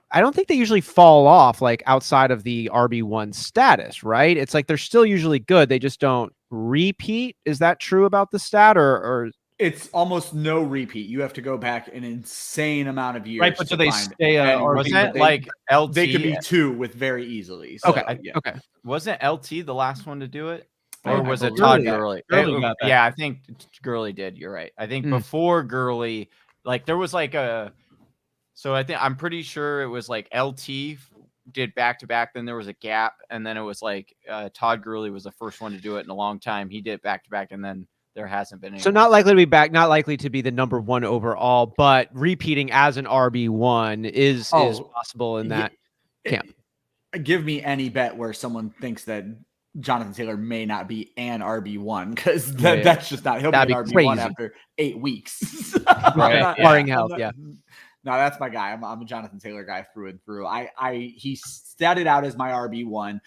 I don't think they usually fall off like outside of the RB1 status, right? It's like they're still usually good. They just don't repeat. Is that true about the stat or it's almost no repeat. You have to go back an insane amount of years. Right, but do they stay wasn't like LT? They could be 2 with very easily. So, okay. Okay. Wasn't LT the last one to do it? I Or don't was know. it Todd Gurley. Gurley? got that. Yeah, I think Gurley did. You're right. I think before Gurley, like there was like I'm pretty sure it was like LT did back-to-back, then there was a gap, and then it was like Todd Gurley was the first one to do it in a long time. He did back-to-back, and then there hasn't been any. So not likely to be back, not likely to be the number 1 overall, but repeating as an RB1 is possible in that camp. Give me any bet where someone thinks that Jonathan Taylor may not be an RB1 because that's just not. He'll be an RB1 after 8 weeks. Right. Barring health, yeah. No, that's my guy. I'm a Jonathan Taylor guy through and through. He statted out as my RB1.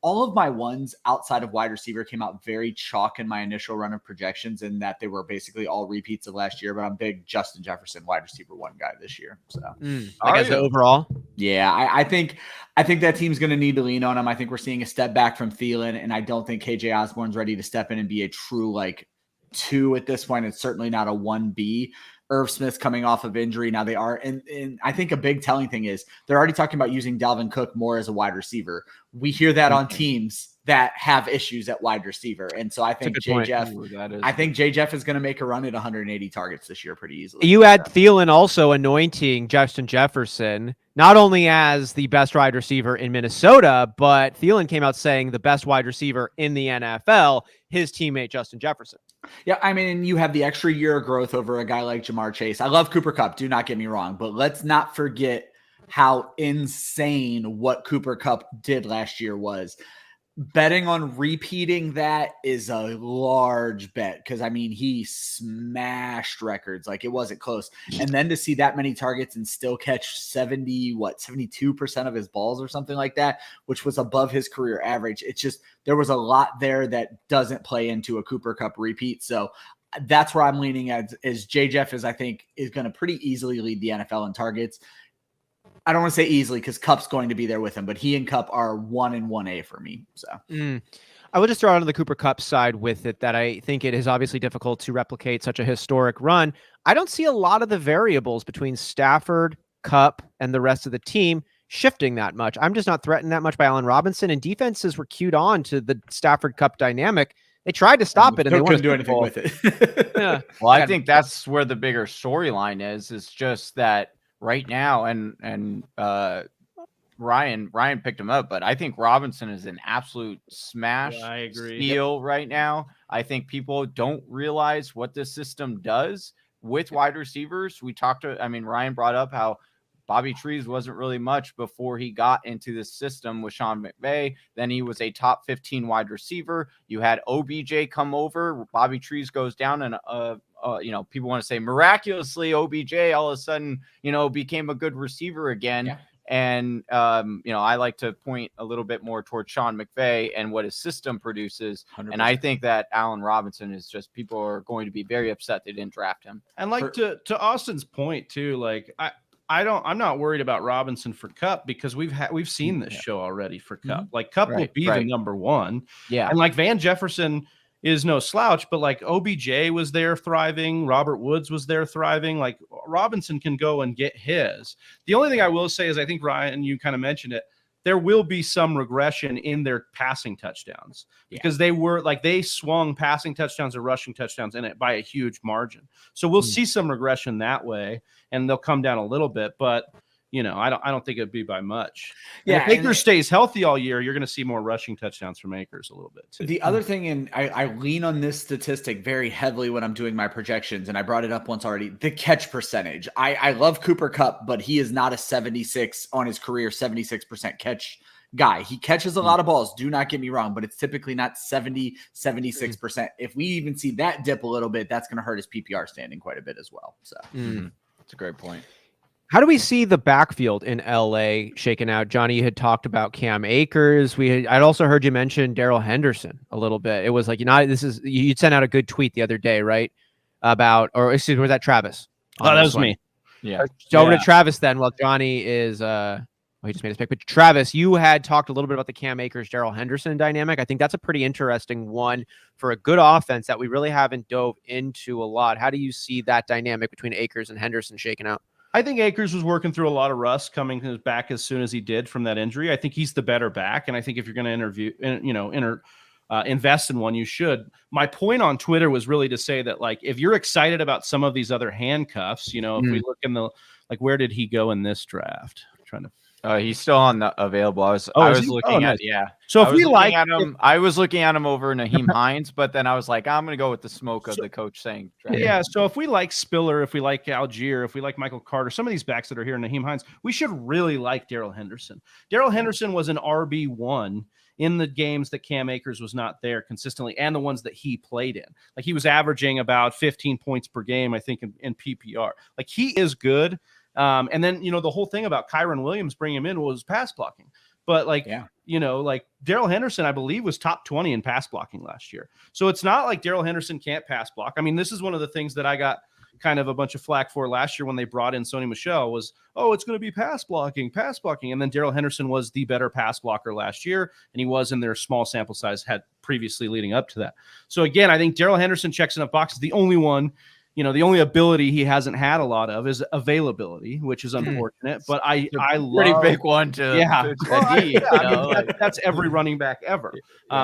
All of my ones outside of wide receiver came out very chalk in my initial run of projections, in that they were basically all repeats of last year. But I'm big Justin Jefferson wide receiver 1 guy this year. So as the overall, yeah, I think that team's going to need to lean on him. I think we're seeing a step back from Thielen, and I don't think KJ Osborne's ready to step in and be a true 2 at this point. It's certainly not a 1B. Irv Smith's coming off of injury. Now they are, and I think a big telling thing is they're already talking about using Dalvin Cook more as a wide receiver. We hear that on teams that have issues at wide receiver. And so I think J Jeff is going to make a run at 180 targets this year pretty easily. You add Thielen also anointing Justin Jefferson, not only as the best wide receiver in Minnesota, but Thielen came out saying the best wide receiver in the NFL, his teammate Justin Jefferson. Yeah, I mean, you have the extra year of growth over a guy like Jamar Chase. I love Cooper Kupp, do not get me wrong, but let's not forget how insane what Cooper Kupp did last year was. Betting on repeating that is a large bet because, I mean, he smashed records. Like, it wasn't close. And then to see that many targets and still catch 72% of his balls or something like that, which was above his career average. It's just, there was a lot there that doesn't play into a Cooper Kupp repeat. So that's where I'm leaning at, is J. Jeff is going to pretty easily lead the NFL in targets. I don't want to say easily because Kupp's going to be there with him, but he and Kupp are 1 and 1A for me. So I will just throw out on the Cooper Kupp side with it that I think it is obviously difficult to replicate such a historic run. I don't see a lot of the variables between Stafford, Kupp, and the rest of the team shifting that much. I'm just not threatened that much by Allen Robinson, and defenses were cued on to the Stafford Kupp dynamic. They tried to stop it, and they couldn't do anything with it. Yeah. Well, I think that's where the bigger storyline is. It's just that right now, and Ryan picked him up, but I think Robinson is an absolute smash steal right now. I think people don't realize what this system does with wide receivers. Ryan brought up how Bobby Trees wasn't really much before he got into this system with Sean McVay. Then he was a top 15 wide receiver. You had OBJ come over. Bobby Trees goes down, and people want to say miraculously OBJ all of a sudden, became a good receiver again. Yeah. And, I like to point a little bit more towards Sean McVay and what his system produces. 100%. And I think that Allen Robinson is just, people are going to be very upset they didn't draft him. And to Austin's point too, like I'm not worried about Robinson for Cup because we've seen this show already for Cup. Mm-hmm. Like Cup will be the number one. Yeah. And like Van Jefferson is no slouch, but like OBJ was there thriving. Robert Woods was there thriving. Like Robinson can go and get his. The only thing I will say is I think, Ryan, you kind of mentioned it, there will be some regression in their passing touchdowns because they swung passing touchdowns or rushing touchdowns in it by a huge margin. So we'll see some regression that way and they'll come down a little bit, but I don't think it'd be by much. Yeah. If Akers stays healthy all year, you're going to see more rushing touchdowns from Akers a little bit too. The other thing, and I lean on this statistic very heavily when I'm doing my projections, and I brought it up once already, the catch percentage. I love Cooper Kupp, but he is not a 76 on his career, 76% catch guy. He catches a lot of balls. Do not get me wrong, but it's typically not 70, 76%. If we even see that dip a little bit, that's going to hurt his PPR standing quite a bit as well. So that's a great point. How do we see the backfield in LA shaken out? Johnny, you had talked about Cam Akers. I'd also heard you mention Darrell Henderson a little bit. It was like, you'd sent out a good tweet the other day, right? Was that Travis? Oh, that was me. Yeah. Over to Travis then. Well, Johnny is, he just made his pick. But Travis, you had talked a little bit about the Cam Akers, Darrell Henderson dynamic. I think that's a pretty interesting one for a good offense that we really haven't dove into a lot. How do you see that dynamic between Akers and Henderson shaken out? I think Akers was working through a lot of rust coming back as soon as he did from that injury. I think he's the better back. And I think if you're going to invest in one, you should. My point on Twitter was really to say that, like, if you're excited about some of these other handcuffs, if we look in where did he go in this draft? I'm trying to. He's still on the available. I was looking at, So if we like him, I was looking at him over Naheem Hines, but then I was like, I'm going to go with the smoke of the coach saying. Yeah. So if we like Spiller, if we like Algier, if we like Michael Carter, some of these backs that are here, Naheem Hines, we should really like Darrell Henderson. Darrell Henderson was an RB1 in the games that Cam Akers was not there consistently and the ones that he played in. Like he was averaging about 15 points per game, I think, in PPR. Like he is good. And then, the whole thing about Kyron Williams bringing him in was pass blocking. But Darrell Henderson, I believe, was top 20 in pass blocking last year. So it's not like Darrell Henderson can't pass block. I mean, this is one of the things that I got kind of a bunch of flack for last year when they brought in Sony Michel was, it's going to be pass blocking. And then Darrell Henderson was the better pass blocker last year. And he was in their small sample size had previously leading up to that. So again, I think Darrell Henderson checks enough boxes. The only one, the only ability he hasn't had a lot of is availability, which is unfortunate. But I love pretty big one to that's every running back ever.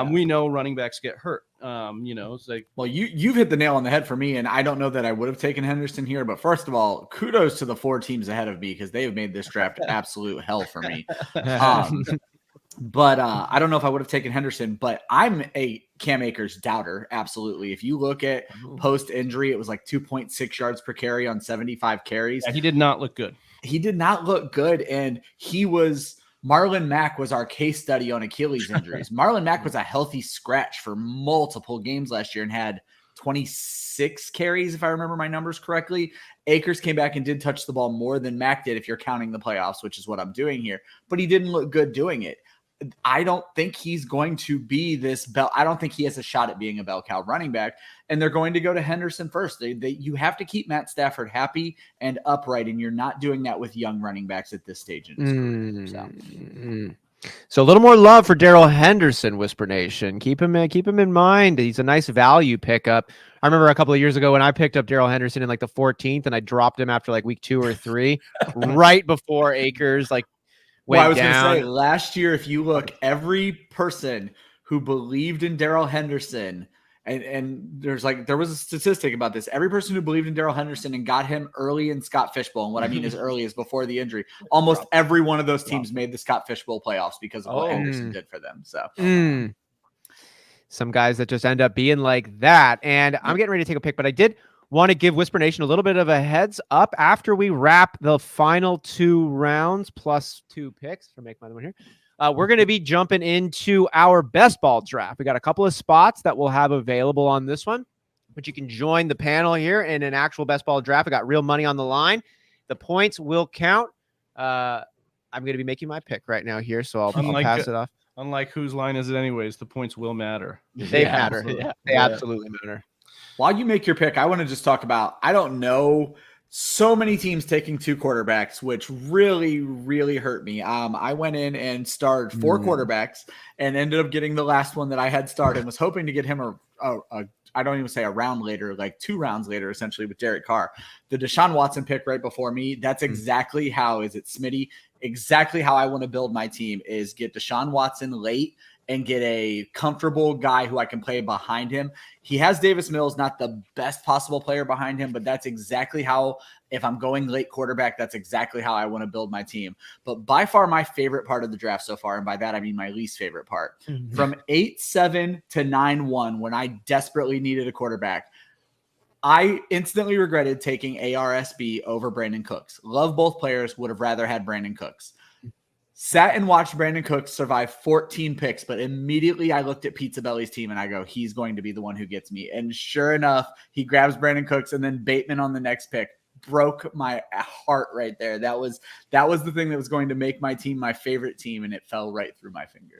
We know running backs get hurt. It's like, well, you've hit the nail on the head for me, and I don't know that I would have taken Henderson here. But first of all, kudos to the 4 teams ahead of me because they have made this draft absolute hell for me. But I don't know if I would have taken Henderson, but I'm a Cam Akers doubter. Absolutely. If you look at post injury, it was like 2.6 yards per carry on 75 carries. Yeah, he did not look good. He did not look good. And Marlon Mack was our case study on Achilles injuries. Marlon Mack was a healthy scratch for multiple games last year and had 26 carries, if I remember my numbers correctly. Akers came back and did touch the ball more than Mack did if you're counting the playoffs, which is what I'm doing here. But he didn't look good doing it. I don't think he's going to be this bell. I don't think he has a shot at being a bell cow running back, and they're going to go to Henderson first. You have to keep Matt Stafford happy and upright, and you're not doing that with young running backs at this stage in his career. So a little more love for Darrell Henderson, Whisper Nation. Keep him in mind. He's a nice value pickup. I remember a couple of years ago when I picked up Darrell Henderson in like the 14th, and I dropped him after like week 2 or 3, right before Akers I was going to say, last year, if you look, every person who believed in Darrell Henderson, and there was a statistic about this, every person who believed in Darrell Henderson and got him early in Scott Fishbowl, and what I mean is early is before the injury, almost every one of those teams made the Scott Fishbowl playoffs because of what Henderson did for them. So some guys that just end up being like that. And I'm getting ready to take a pick, but I did Want to give Whisper Nation a little bit of a heads up after we wrap the final 2 rounds plus 2 picks for Make My One here. We're going to be jumping into our best ball draft. We got a couple of spots that we'll have available on this one, but you can join the panel here in an actual best ball draft. We got real money on the line. The points will count. I'm going to be making my pick right now here, so I'll pass it off. Unlike whose line is it anyways, the points will matter. They matter. Yeah. They absolutely matter. While you make your pick, I want to just talk about, I don't know, so many teams taking 2 quarterbacks, which really, really hurt me. I went in and started 4 quarterbacks and ended up getting the last one that I had started and was hoping to get him I don't even say a round later, like 2 rounds later, essentially, with Derek Carr. The Desean Watson pick right before me, that's exactly how, is it Smitty? Exactly how I want to build my team is get Desean Watson late and get a comfortable guy who I can play behind him. He has Davis Mills, not the best possible player behind him, but that's exactly how, if I'm going late quarterback, that's exactly how I want to build my team. But by far my favorite part of the draft so far, and by that I mean my least favorite part, from 8-7 to 9-1, when I desperately needed a quarterback, I instantly regretted taking ARSB over Brandon Cooks. Love both players, would have rather had Brandon Cooks. Sat and watched Brandon Cooks survive 14 picks, but immediately I looked at Pizza Belly's team and I go, he's going to be the one who gets me. And sure enough, he grabs Brandon Cooks, and then Bateman on the next pick. Broke my heart right there. That was the thing that was going to make my team my favorite team, and it fell right through my fingers.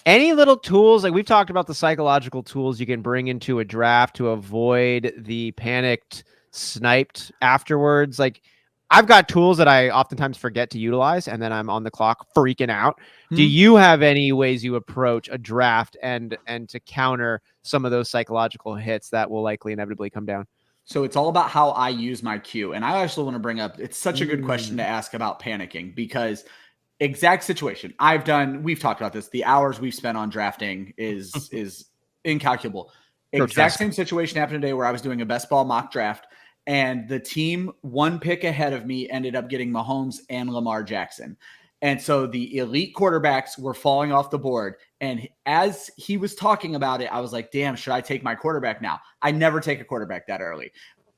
Any little tools, like we've talked about the psychological tools you can bring into a draft to avoid the panicked sniped afterwards. Like, I've got tools that I oftentimes forget to utilize, and then I'm on the clock freaking out. Do you have any ways you approach a draft and to counter some of those psychological hits that will likely inevitably come down? So it's all about how I use my cue. And I actually want to bring up, it's such a good question to ask about panicking, because exact situation we've talked about this. The hours we've spent on drafting is incalculable. Exact same situation happened today where I was doing a best ball mock draft, and the team 1 pick ahead of me ended up getting Mahomes and Lamar Jackson. And so the elite quarterbacks were falling off the board. And as he was talking about it, I was like, damn, should I take my quarterback now? I never take a quarterback that early.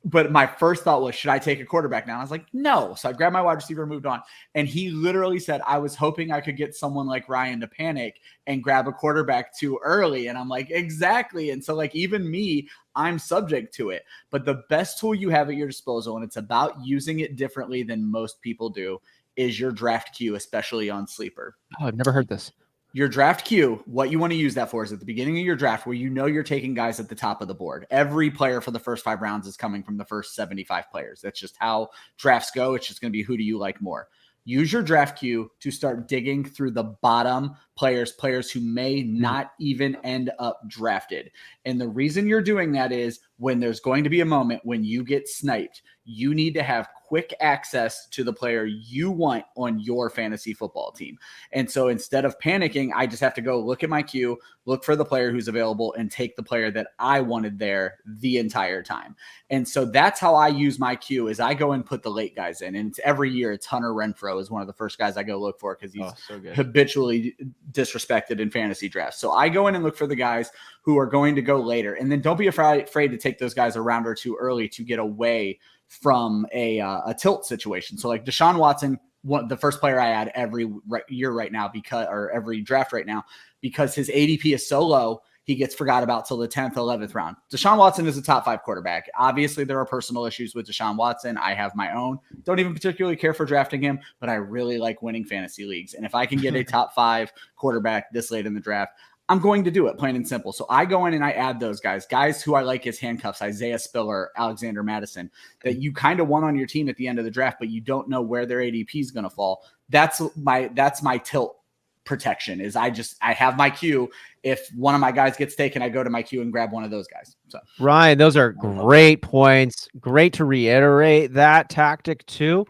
But my first thought was, should I take a quarterback now? And I was like, no. So I grabbed my wide receiver and moved on. And he literally said, I was hoping I could get someone like Ryan to panic and grab a quarterback too early. And I'm like, exactly. And so, like, even me, I'm subject to it. But the best tool you have at your disposal, and it's about using it differently than most people do, is your draft queue, especially on Sleeper. Oh, I've never heard this. Your draft queue, what you want to use that for is at the beginning of your draft where you know you're taking guys at the top of the board. Every player for the first 5 rounds is coming from the first 75 players. That's just how drafts go. It's just going to be, who do you like more? Use your draft queue to start digging through the bottom players who may not even end up drafted. And the reason you're doing that is when there's going to be a moment when you get sniped, you need to have quick access to the player you want on your fantasy football team. And so instead of panicking, I just have to go look at my queue, look for the player who's available, and take the player that I wanted there the entire time. And so that's how I use my queue, is I go and put the late guys in. And it's every year, it's Hunter Renfrow is one of the first guys I go look for, because he's so good. Habitually disrespected in fantasy drafts. So I go in and look for the guys who are going to go later. And then don't be afraid to take those guys a round or 2 early to get away from a tilt situation. So like Desean Watson, the first player I add every year right now, every draft right now, because his ADP is so low, he gets forgot about till the 10th, 11th round. Desean Watson is a top 5 quarterback. Obviously, there are personal issues with Desean Watson. I have my own. Don't even particularly care for drafting him, but I really like winning fantasy leagues. And if I can get a top 5 quarterback this late in the draft, I'm going to do it, plain and simple. So I go in and I add those guys who I like as handcuffs, Isaiah Spiller, Alexander Madison, that you kind of want on your team at the end of the draft, but you don't know where their ADP is going to fall. That's my tilt protection, is I have my queue. If one of my guys gets taken, I go to my queue and grab one of those guys. So Ryan, those are great points. Great to reiterate that tactic too.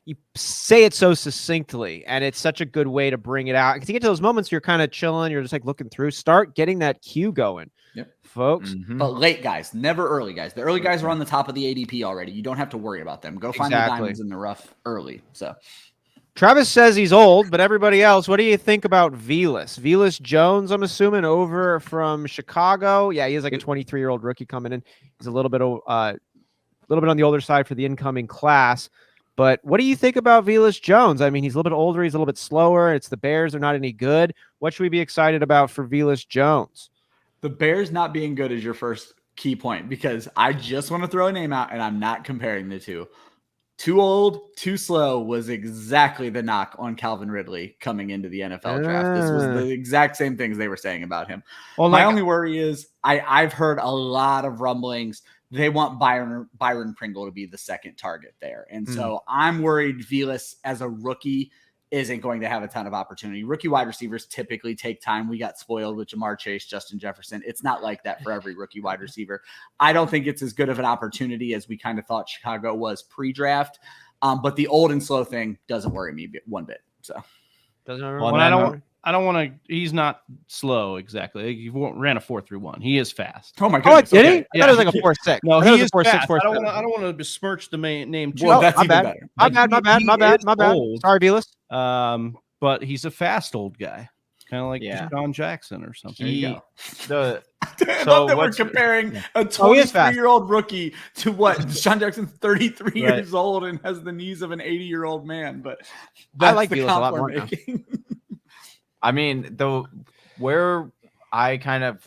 You say it so succinctly, and it's such a good way to bring it out. Because you get to those moments, you're kind of chilling, you're just like looking through, start getting that queue going. Yep. Folks. But late guys, never early guys. The early guys are on the top of the ADP already. You don't have to worry about them. Go find the diamonds in the rough early. So Travis says he's old, but everybody else, what do you think about Velus? Velus Jones, I'm assuming, over from Chicago. Yeah, he is like a 23-year-old rookie coming in. He's a little bit on the older side for the incoming class. But what do you think about Velus Jones? I mean, he's a little bit older. He's a little bit slower. It's the Bears. They're not any good. What should we be excited about for Velus Jones? The Bears not being good is your first key point, because I just want to throw a name out, and I'm not comparing the two. Too old, too slow was exactly the knock on Calvin Ridley coming into the NFL draft. This was the exact same things they were saying about him. Well, my only worry is I've heard a lot of rumblings. They want Byron Pringle to be the second target there. And so I'm worried Velus as a rookie isn't going to have a ton of opportunity. Rookie wide receivers typically take time. We got spoiled with Jamar Chase, Justin Jefferson. It's not like that for every rookie wide receiver. I don't think it's as good of an opportunity as we kind of thought Chicago was pre-draft. But the old and slow thing doesn't worry me one bit. So I don't want to. He's not slow exactly. He ran a 4.31. He is fast. Oh my goodness! Did he? I thought it was like a 4.6. No, he is fast. I don't want to besmirch the name too. Well, that's even better. My bad. Sorry, Velus. But he's a fast old guy, kind of like Deshaun Jackson or something. I love that we're comparing a 23-year-old rookie to what Deshaun Jackson's 33 years old and has the knees of an 80-year-old man. But I like Velus a lot more now. I mean, where I kind of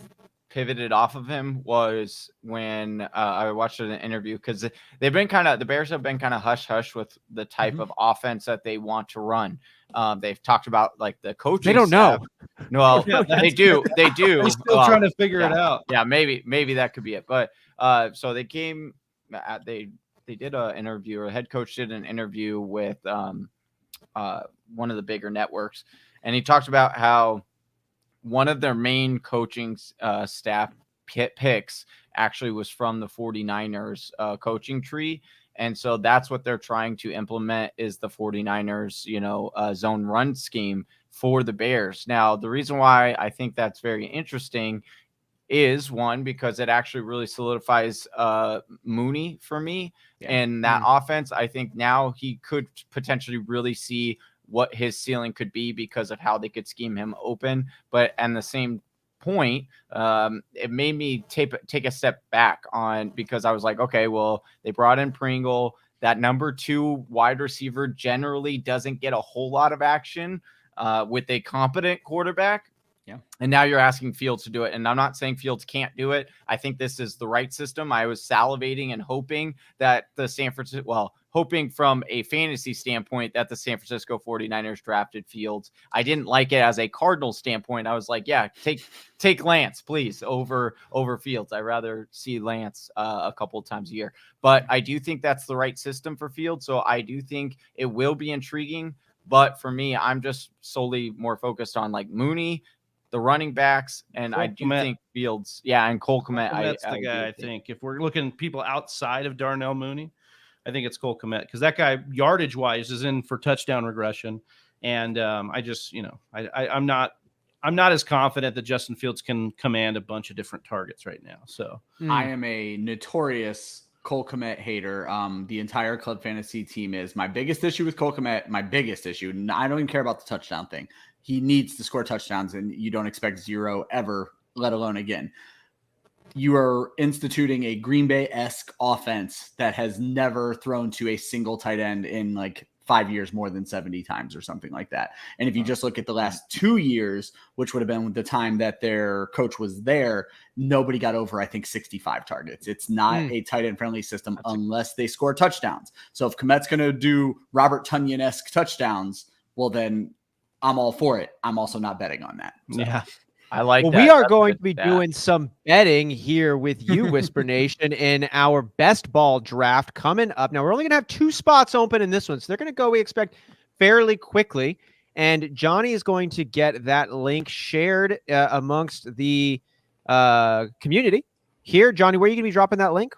pivoted off of him was when I watched an interview, because the Bears have been kind of hush-hush with the type of offense that they want to run. They've talked about like the coaching. They don't know. No, they do. They do. They're still trying to figure it out. Yeah, maybe that could be it. But so they came. They did an interview, or the head coach did an interview with one of the bigger networks. And he talked about how one of their main coaching staff picks actually was from the 49ers coaching tree. And so that's what they're trying to implement, is the 49ers, zone run scheme for the Bears. Now, the reason why I think that's very interesting is, one, because it actually really solidifies Mooney for me. Yeah. And that offense, I think now he could potentially really see what his ceiling could be because of how they could scheme him open. But at the same point, it made me take a step back because I was like, okay, well, they brought in Pringle. That number 2 wide receiver generally doesn't get a whole lot of action with a competent quarterback. Yeah. And now you're asking Fields to do it. And I'm not saying Fields can't do it. I think this is the right system. I was salivating and hoping that hoping from a fantasy standpoint that the San Francisco 49ers drafted Fields. I didn't like it as a Cardinals standpoint. I was like, yeah, take Lance, please, over Fields. I'd rather see Lance a couple of times a year. But I do think that's the right system for Fields. So I do think it will be intriguing. But for me, I'm just solely more focused on like Mooney, the running backs, and I do think Fields, and Cole Kmet. That's the guy I think. If we're looking people outside of Darnell Mooney, I think it's Cole Kmet, because that guy, yardage wise, is in for touchdown regression. And I'm not as confident that Justin Fields can command a bunch of different targets right now. So I am a notorious Cole Kmet hater. The entire Club Fantasy team is. My biggest issue with Cole Kmet, I don't even care about the touchdown thing. He needs to score touchdowns, and you don't expect 0 ever, let alone again. You are instituting a Green Bay-esque offense that has never thrown to a single tight end in like 5 years more than 70 times or something like that. And if you just look at the last 2 years, which would have been the time that their coach was there, nobody got over, I think, 65 targets. It's not a tight end friendly system unless they score touchdowns. So if Komet's going to do Robert Tonyan-esque touchdowns, well, then I'm all for it. I'm also not betting on that. So. Yeah. I like that. We are going to be doing some betting here with you, Whisper Nation, in our best ball draft coming up. Now, we're only going to have 2 spots open in this one, so they're going to go, we expect, fairly quickly. And Johnny is going to get that link shared amongst the community. Here, Johnny, where are you going to be dropping that link?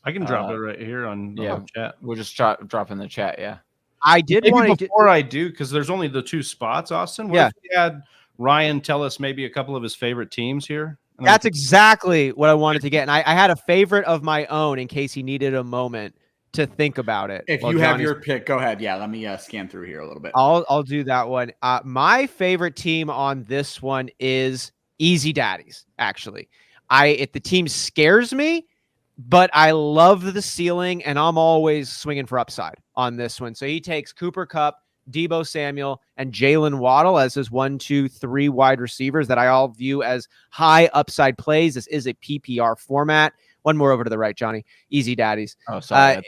I can drop it right here on the chat. We'll just drop in the chat, yeah. I did want to before I do, because there's only the 2 spots, Austin. What if we had Ryan tell us maybe a couple of his favorite teams here? That's exactly what I wanted to get. And I had a favorite of my own in case he needed a moment to think about it. If Well, you have Johnny's- your pick, go ahead. Yeah, let me scan through here a little bit. I'll do that one. My favorite team on this one is Easy Daddies, actually. If the team scares me, but I love the ceiling, and I'm always swinging for upside on this one. So he takes Cooper Kupp, Deebo Samuel, and Jalen Waddle as his 1, 2, 3 wide receivers that I all view as high upside plays. This is a PPR format. One more over to the right, Johnny. Easy Daddies. Oh, sorry.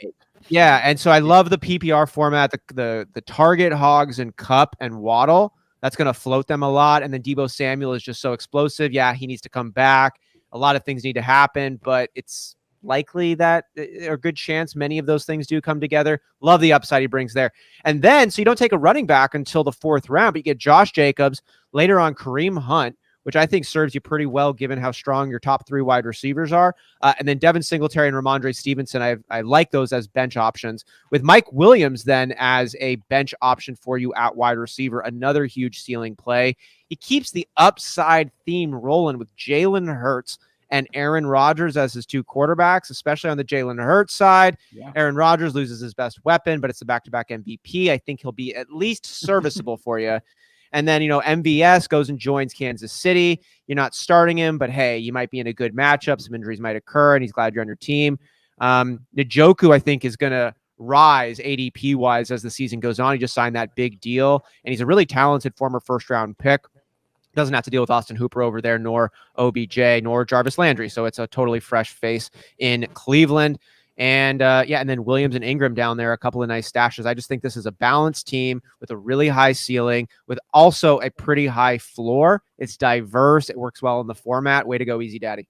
Yeah, and so I love the PPR format, the target hogs and Kupp and Waddle. That's going to float them a lot. And then Deebo Samuel is just so explosive. Yeah, he needs to come back. A lot of things need to happen, but it's likely that a good chance many of those things do come together. Love the upside he brings there. And then, so you don't take a running back until the 4th round, but you get Josh Jacobs, later on Kareem Hunt, which I think serves you pretty well given how strong your top 3 wide receivers are. And then Devin Singletary and Ramondre Stevenson, I like those as bench options. With Mike Williams then as a bench option for you at wide receiver, another huge ceiling play. He keeps the upside theme rolling with Jalen Hurts and Aaron Rodgers as his 2 quarterbacks, especially on the Jalen Hurts side. Yeah. Aaron Rodgers loses his best weapon, but it's the back-to-back MVP. I think he'll be at least serviceable for you. And then, MVS goes and joins Kansas City. You're not starting him, but hey, you might be in a good matchup. Some injuries might occur, and he's glad you're on your team. Njoku, I think, is going to rise ADP-wise as the season goes on. He just signed that big deal, and he's a really talented former first-round pick. Doesn't have to deal with Austin Hooper over there, nor OBJ, nor Jarvis Landry. So it's a totally fresh face in Cleveland. And and then Williams and Ingram down there, a couple of nice stashes. I just think this is a balanced team with a really high ceiling, with also a pretty high floor. It's diverse. It works well in the format. Way to go, Easy Daddy.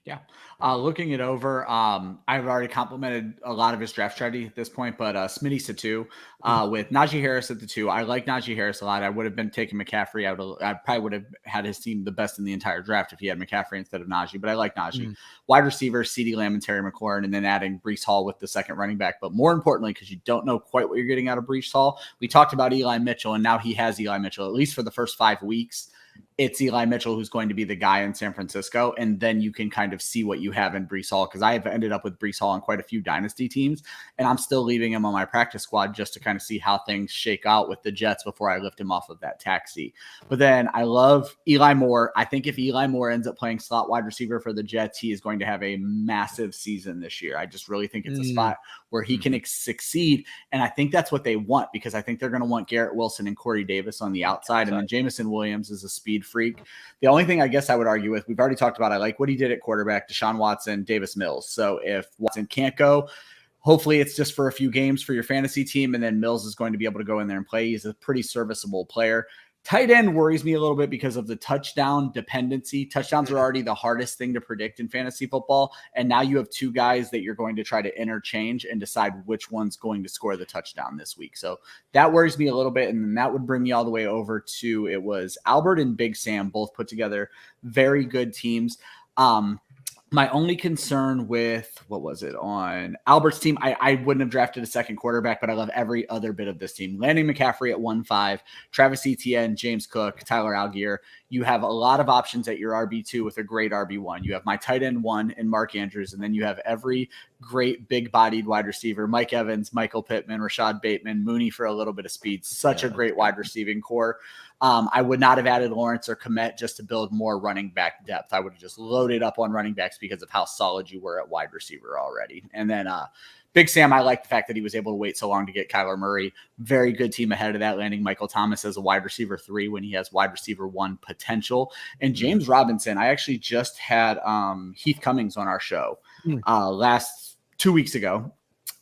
Yeah. Looking it over, I've already complimented a lot of his draft strategy at this point, but Smitty Satu with Najee Harris at the 2. I like Najee Harris a lot. I would have been taking McCaffrey. I probably would have had his team the best in the entire draft if he had McCaffrey instead of Najee, but I like Najee. Wide receiver, CeeDee Lamb and Terry McLaurin, and then adding Breece Hall with the second running back. But more importantly, because you don't know quite what you're getting out of Breece Hall, we talked about Eli Mitchell, and now he has Eli Mitchell, at least for the first 5 weeks. It's Eli Mitchell who's going to be the guy in San Francisco, and then you can kind of see what you have in Breece Hall, because I have ended up with Breece Hall on quite a few dynasty teams, and I'm still leaving him on my practice squad just to kind of see how things shake out with the Jets before I lift him off of that taxi. But then I love Eli Moore. I think if Eli Moore ends up playing slot wide receiver for the Jets, he is going to have a massive season this year. I just really think it's a spot where he can succeed, and I think that's what they want, because I think they're going to want Garrett Wilson and Corey Davis on the outside, and then Jamison Williams is a speed freak. The only thing I guess I would argue with, we've already talked about, I like what he did at quarterback, Desean Watson, Davis Mills. So if Watson can't go, hopefully it's just for a few games for your fantasy team, and then Mills is going to be able to go in there and play. He's a pretty serviceable player. Tight end worries me a little bit because of the touchdown dependency. Touchdowns are already the hardest thing to predict in fantasy football, and now you have 2 guys that you're going to try to interchange and decide which one's going to score the touchdown this week. So that worries me a little bit, and then that would bring me all the way over to, it was Albert and Big Sam both put together very good teams. My only concern with, what was it, on Albert's team, I wouldn't have drafted a second quarterback, but I love every other bit of this team. Landing McCaffrey at 1-5, Travis Etienne, James Cook, Tyler Algier. You have a lot of options at your RB2 with a great RB1. You have my tight end 1 and Mark Andrews, and then you have every great big-bodied wide receiver, Mike Evans, Michael Pittman, Rashad Bateman, Mooney for a little bit of speed. Such a great wide receiving core. I would not have added Lawrence or Komet just to build more running back depth. I would have just loaded up on running backs because of how solid you were at wide receiver already. And then Big Sam, I like the fact that he was able to wait so long to get Kyler Murray. Very good team ahead of that, landing Michael Thomas as a wide receiver 3 when he has wide receiver 1 potential. And James Robinson, I actually just had Heath Cummings on our show last 2 weeks ago,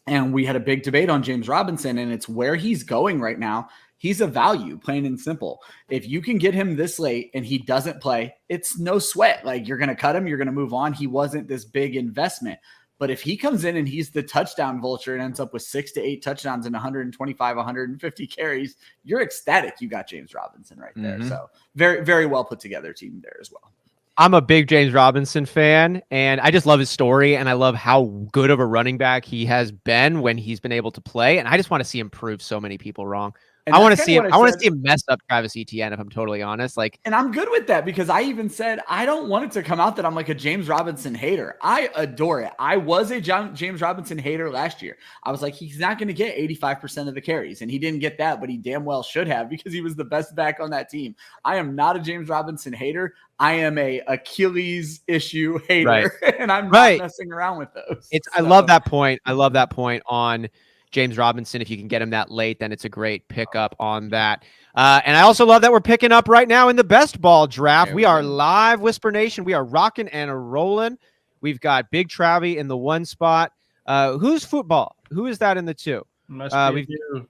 and we had a big debate on James Robinson, and it's where he's going right now. He's a value, plain and simple. If you can get him this late and he doesn't play, it's no sweat. Like, you're going to cut him, you're going to move on. He wasn't this big investment. But if he comes in and he's the touchdown vulture and ends up with 6 to 8 touchdowns and 125, 150 carries, you're ecstatic you got James Robinson right there. So very, very well put together team there as well. I'm a big James Robinson fan, and I just love his story, and I love how good of a running back he has been when he's been able to play, and I just want to see him prove so many people wrong. And I want that's to kinda see him. what I want to said. see him mess up Travis Etienne, if I'm totally honest. Like, And I'm good with that because I even said I don't want it to come out that I'm like a James Robinson hater. I adore it. I was a James Robinson hater last year. I was like, he's not going to get 85% of the carries, and he didn't get that, but he damn well should have because he was the best back on that team. I am not a James Robinson hater. I am a Achilles issue hater, Right. and I'm not messing around with those. I love that point. I love that point on James Robinson. If you can get him that late, then it's a great pickup on that. And I also love that we're picking up right now in the best ball draft. We are live, Whisper Nation. We are rocking and rolling. We've got Big Travie in the 1 spot. Who's football? Who is that in the 2? Must be you.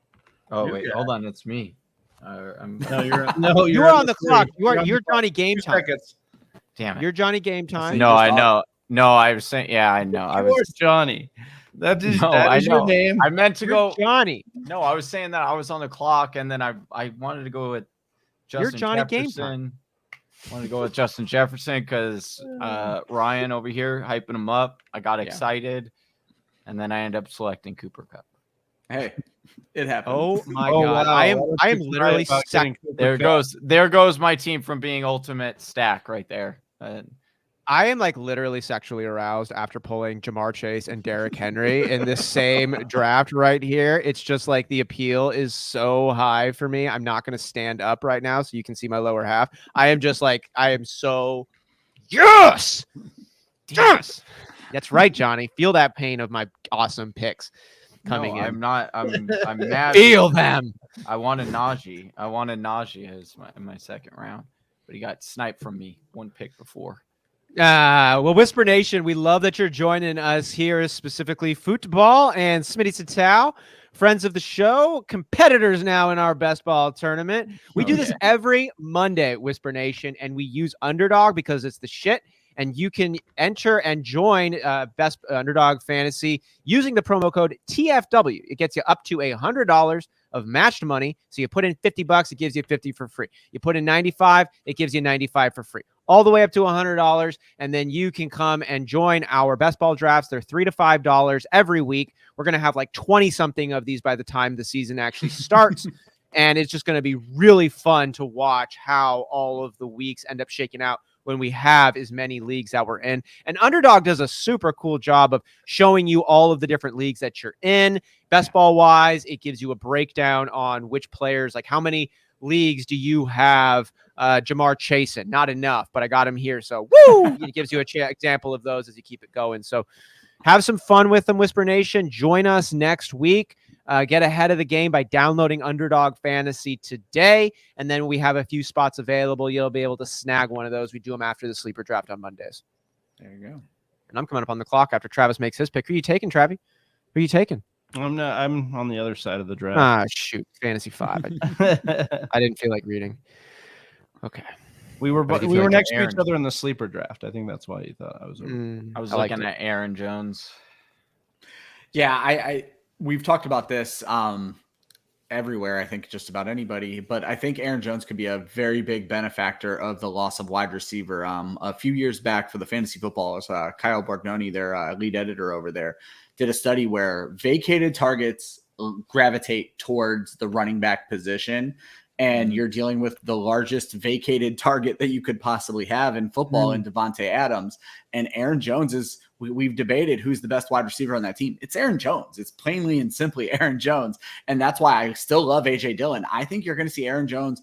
Oh, wait, hold on. It's me. You are on the clock. You're Johnny Game Time. Damn it. You're Johnny Game Time. No, I know. No, I was saying, yeah, I know. I was Johnny. That is your name. I meant to go Johnny. No, I was saying that I was on the clock, and then I wanted to go with Justin Johnny Game Jefferson. Time. Wanted to go with Justin Jefferson because Ryan over here hyping him up. I got excited, and then I ended up selecting Cooper Kupp. Hey, it happened. Oh my God! Wow. I am literally There goes my team from being ultimate stack right there. I am like literally sexually aroused after pulling Jamar Chase and Derrick Henry in this same draft right here. It's just like the appeal is so high for me. I'm not going to stand up right now so you can see my lower half. I am just like, I am so, yes. That's right, Johnny. Feel that pain of my awesome picks coming in. I'm not. I'm mad. Feel them. I wanted Najee. As my second round, but he got sniped from me 1 pick before. Well, Whisper Nation, we love that you're joining us here, specifically Football and Smitty Satao, friends of the show, competitors now in our best ball tournament. We do this every Monday, Whisper Nation, and we use Underdog because it's the shit. And you can enter and join Best Underdog Fantasy using the promo code TFW. It gets you up to $100 of matched money. So you put in $50, it gives you 50 for free. You put in 95, it gives you 95 for free. All the way up to $100, and then you can come and join our best ball drafts. They're $3 to $5 every week. We're going to have like 20-something of these by the time the season actually starts. And it's just going to be really fun to watch how all of the weeks end up shaking out when we have as many leagues that we're in. And Underdog does a super cool job of showing you all of the different leagues that you're in. Best ball wise, it gives you a breakdown on which players, like how many leagues do you have Jamar Chase in? Not enough, but I got him here. So woo! It gives you an example of those as you keep it going. So have some fun with them, Whisper Nation. Join us next week. Get ahead of the game by downloading Underdog Fantasy today. And then we have a few spots available. You'll be able to snag one of those. We do them after the sleeper draft on Mondays. There you go. And I'm coming up on the clock after Travis makes his pick. Who are you taking, Travi? Who are you taking? I'm on the other side of the draft. Ah, shoot. Fantasy 5. I didn't feel like reading. Okay. We were like next to Aaron. each other in the sleeper draft. I think that's why you thought I was over. I was looking at Aaron Jones. Yeah, we've talked about this everywhere, I think just about anybody, but I think Aaron Jones could be a very big benefactor of the loss of wide receiver. A few years back for the Fantasy Footballers, Kyle Borgnoni, their lead editor over there, did a study where vacated targets gravitate towards the running back position. And you're dealing with the largest vacated target that you could possibly have in football in Davante Adams. And Aaron Jones is, we've debated who's the best wide receiver on that team. It's Aaron Jones. It's plainly and simply Aaron Jones. And that's why I still love A.J. Dillon. I think you're going to see Aaron Jones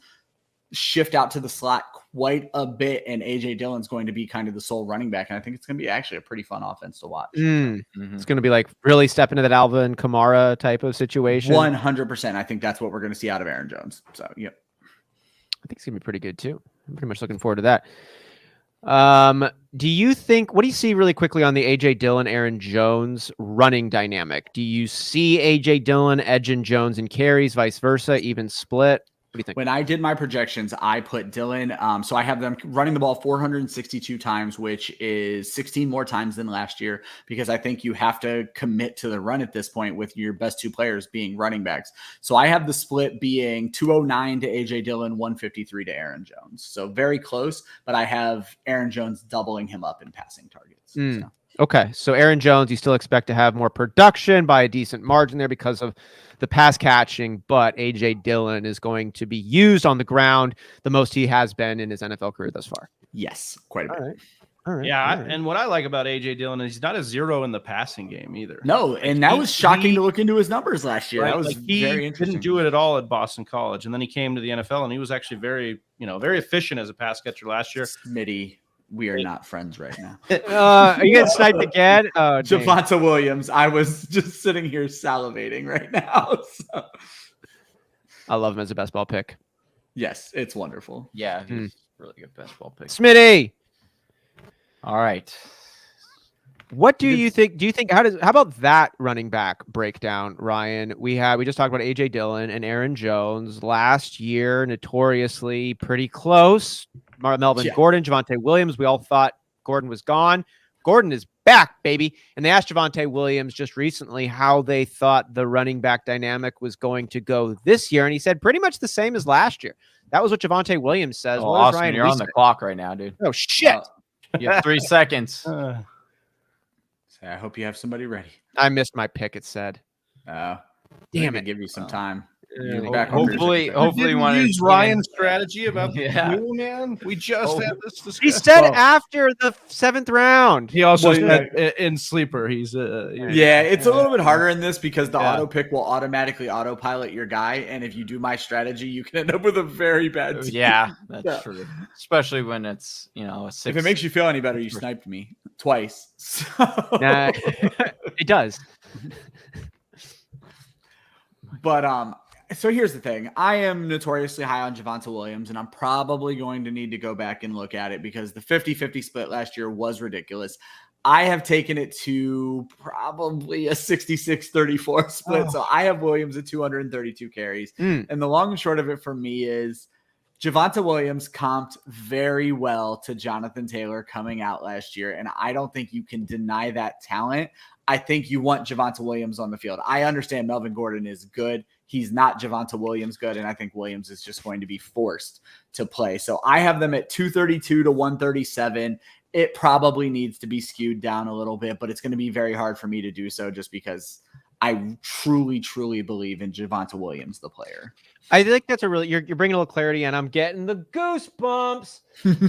shift out to the slot quite a bit, and A.J. Dillon's going to be kind of the sole running back. And I think it's going to be actually a pretty fun offense to watch. It's going to be like really step into that Alvin Kamara type of situation. 100%. I think that's what we're going to see out of Aaron Jones. So, yeah. I think it's going to be pretty good too. I'm pretty much looking forward to that. Do you think, what do you see really quickly on the A.J. Dillon, Aaron Jones running dynamic? Do you see A.J. Dillon edging Jones in carries, vice versa, even split? What do you think? When I did my projections, I put Dillon. So I have them running the ball 462 times, which is 16 more times than last year, because I think you have to commit to the run at this point with your best two players being running backs. So I have the split being 209 to A.J. Dillon, 153 to Aaron Jones. So very close, but I have Aaron Jones doubling him up in passing targets. So. Okay, so Aaron Jones, you still expect to have more production by a decent margin there because of the pass catching, but A.J. Dillon is going to be used on the ground the most he has been in his NFL career thus far. Yes, quite a bit. All right. Yeah, and what I like about A.J. Dillon is he's not a zero in the passing game either. No, and that was shocking to look into his numbers last year. Right? That was like he very interesting. didn't do it at all at Boston College, and then he came to the NFL, and he was actually very efficient as a pass catcher last year. Smitty, we are not friends right now. Are you getting sniped again? Javonta Williams. I was just sitting here salivating right now. So. I love him as a best ball pick. Yes, it's wonderful. Yeah, he's really good best ball pick. Smitty. All right. What do you think? Do you think how about that running back breakdown, Ryan? We just talked about A.J. Dillon and Aaron Jones last year, notoriously pretty close. Melvin Gordon, Javonta Williams. We all thought Gordon was gone. Gordon is back, baby. And they asked Javonta Williams just recently how they thought the running back dynamic was going to go this year, and he said pretty much the same as last year. That was what Javonta Williams says. Oh, Austin, Ryan you're Weisse on the clock right now, dude. Oh shit! You have 3 seconds. I hope you have somebody ready. I missed my pick. It said. Damn it! Give you some time. Hopefully, you want to use Ryan's strategy about the man. We just had this discussion. He said after the 7th round. He also said in sleeper. He's it's a little bit harder in this because the auto pick will automatically autopilot your guy, and if you do my strategy, you can end up with a very bad team. Yeah, that's true. Especially when it's a 6. If it makes you feel any better, you sniped me twice. So. It does. But so here's the thing. I am notoriously high on Javonta Williams, and I'm probably going to need to go back and look at it because the 50-50 split last year was ridiculous. I have taken it to probably a 66-34 split. So I have Williams at 232 carries. And the long and short of it for me is Javonta Williams comped very well to Jonathan Taylor coming out last year, and I don't think you can deny that talent. I think you want Javonta Williams on the field. I understand Melvin Gordon is good. He's not Javonta Williams good, and I think Williams is just going to be forced to play. So I have them at 232 to 137. It probably needs to be skewed down a little bit, but it's going to be very hard for me to do so just because I truly, truly believe in Javonta Williams, the player. I think that's you're bringing a little clarity, and I'm getting the goosebumps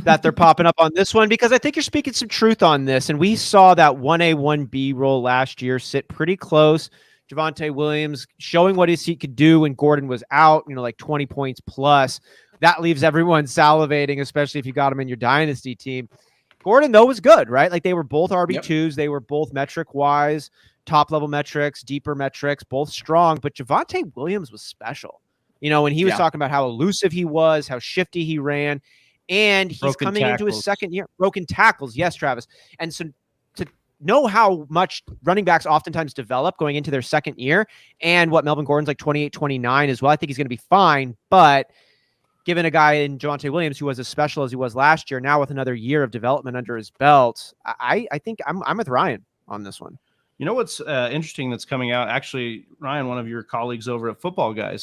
that they're popping up on this one because I think you're speaking some truth on this. And we saw that 1A, 1B role last year sit pretty close. Javonta Williams showing what he could do when Gordon was out, like 20 points plus. That leaves everyone salivating, especially if you got him in your dynasty team. Gordon, though, was good, right? Like they were both RB2s. Yep. They were both metric-wise, top-level metrics, deeper metrics, both strong. But Javonta Williams was special. When he was talking about how elusive he was, how shifty he ran, and he's coming into his second year. Broken tackles. Yes, Travis. And so to know how much running backs oftentimes develop going into their second year and what Melvin Gordon's like 28, 29 as well, I think he's going to be fine. But given a guy in Javonta Williams who was as special as he was last year, now with another year of development under his belt, I think I'm with Ryan on this one. You know what's interesting that's coming out? Actually, Ryan, one of your colleagues over at Football Guys,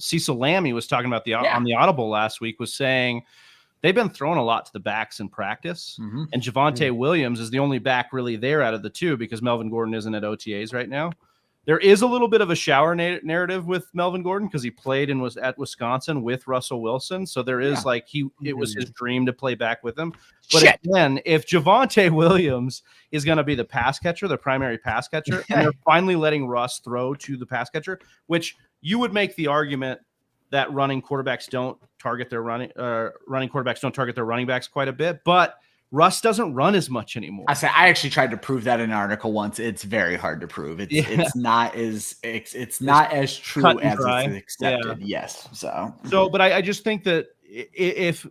Cecil Lammy was talking about on the Audible last week, was saying they've been throwing a lot to the backs in practice, and Javonta Williams is the only back really there out of the two because Melvin Gordon isn't at OTAs right now. There is a little bit of a shower narrative with Melvin Gordon because he played and was at Wisconsin with Russell Wilson. So there is it was his dream to play back with him. But again, if Javonta Williams is going to be the pass catcher, the primary pass catcher, and they're finally letting Russ throw to the pass catcher, which you would make the argument that running quarterbacks don't target their running backs quite a bit, but Russ doesn't run as much anymore. I actually tried to prove that in an article once. It's very hard to prove. It's not as true as it's accepted. Yeah. Yes. But I just think that if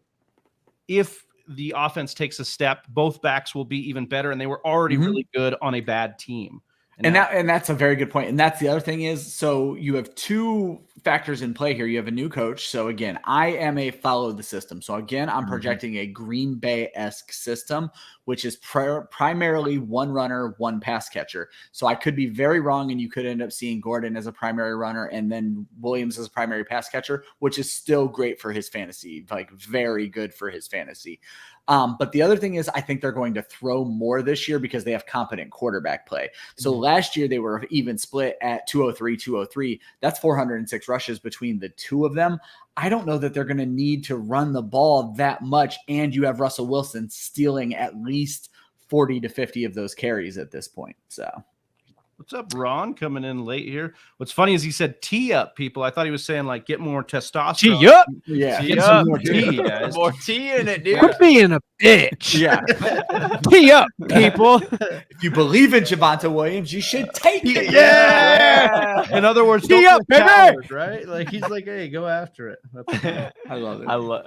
the offense takes a step, both backs will be even better, and they were already really good on a bad team. And that's a very good point. And that's the other thing is, so you have two factors in play here. You have a new coach. So again, I am a follow the system. So again, I'm projecting a Green Bay-esque system, which is primarily one runner, one pass catcher. So I could be very wrong, and you could end up seeing Gordon as a primary runner and then Williams as a primary pass catcher, which is still great for his fantasy, like very good for his fantasy. But the other thing is I think they're going to throw more this year because they have competent quarterback play. So last year they were even split at 203. That's 406 rushes between the two of them. I don't know that they're going to need to run the ball that much. And you have Russell Wilson stealing at least 40 to 50 of those carries at this point. So what's up, Ron? Coming in late here. What's funny is he said tee up, people. I thought he was saying like get more testosterone. Tee up. Yeah. Get some more tea, guys. More tea in it, dude. Quit being a bitch. Yeah. Tee up, people. If you believe in Javonta Williams, you should take it. Yeah. In other words, Tee don't up, be a baby. coward, right? Like he's like, hey, go after it. I love it. I love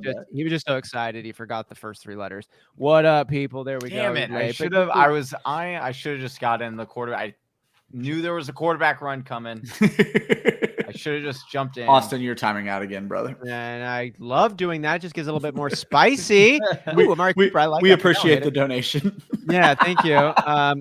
that. He was just so excited he forgot the first three letters. What up, people? There we Damn go. it! I should have. I should have just got in the quarter. I knew there was a quarterback run coming. I should have just jumped in. Austin, you're timing out again, brother. And I love doing that. It just gives it a little bit more spicy. Ooh, Amari Cooper, I like we that. appreciate the donation. Yeah, thank you. I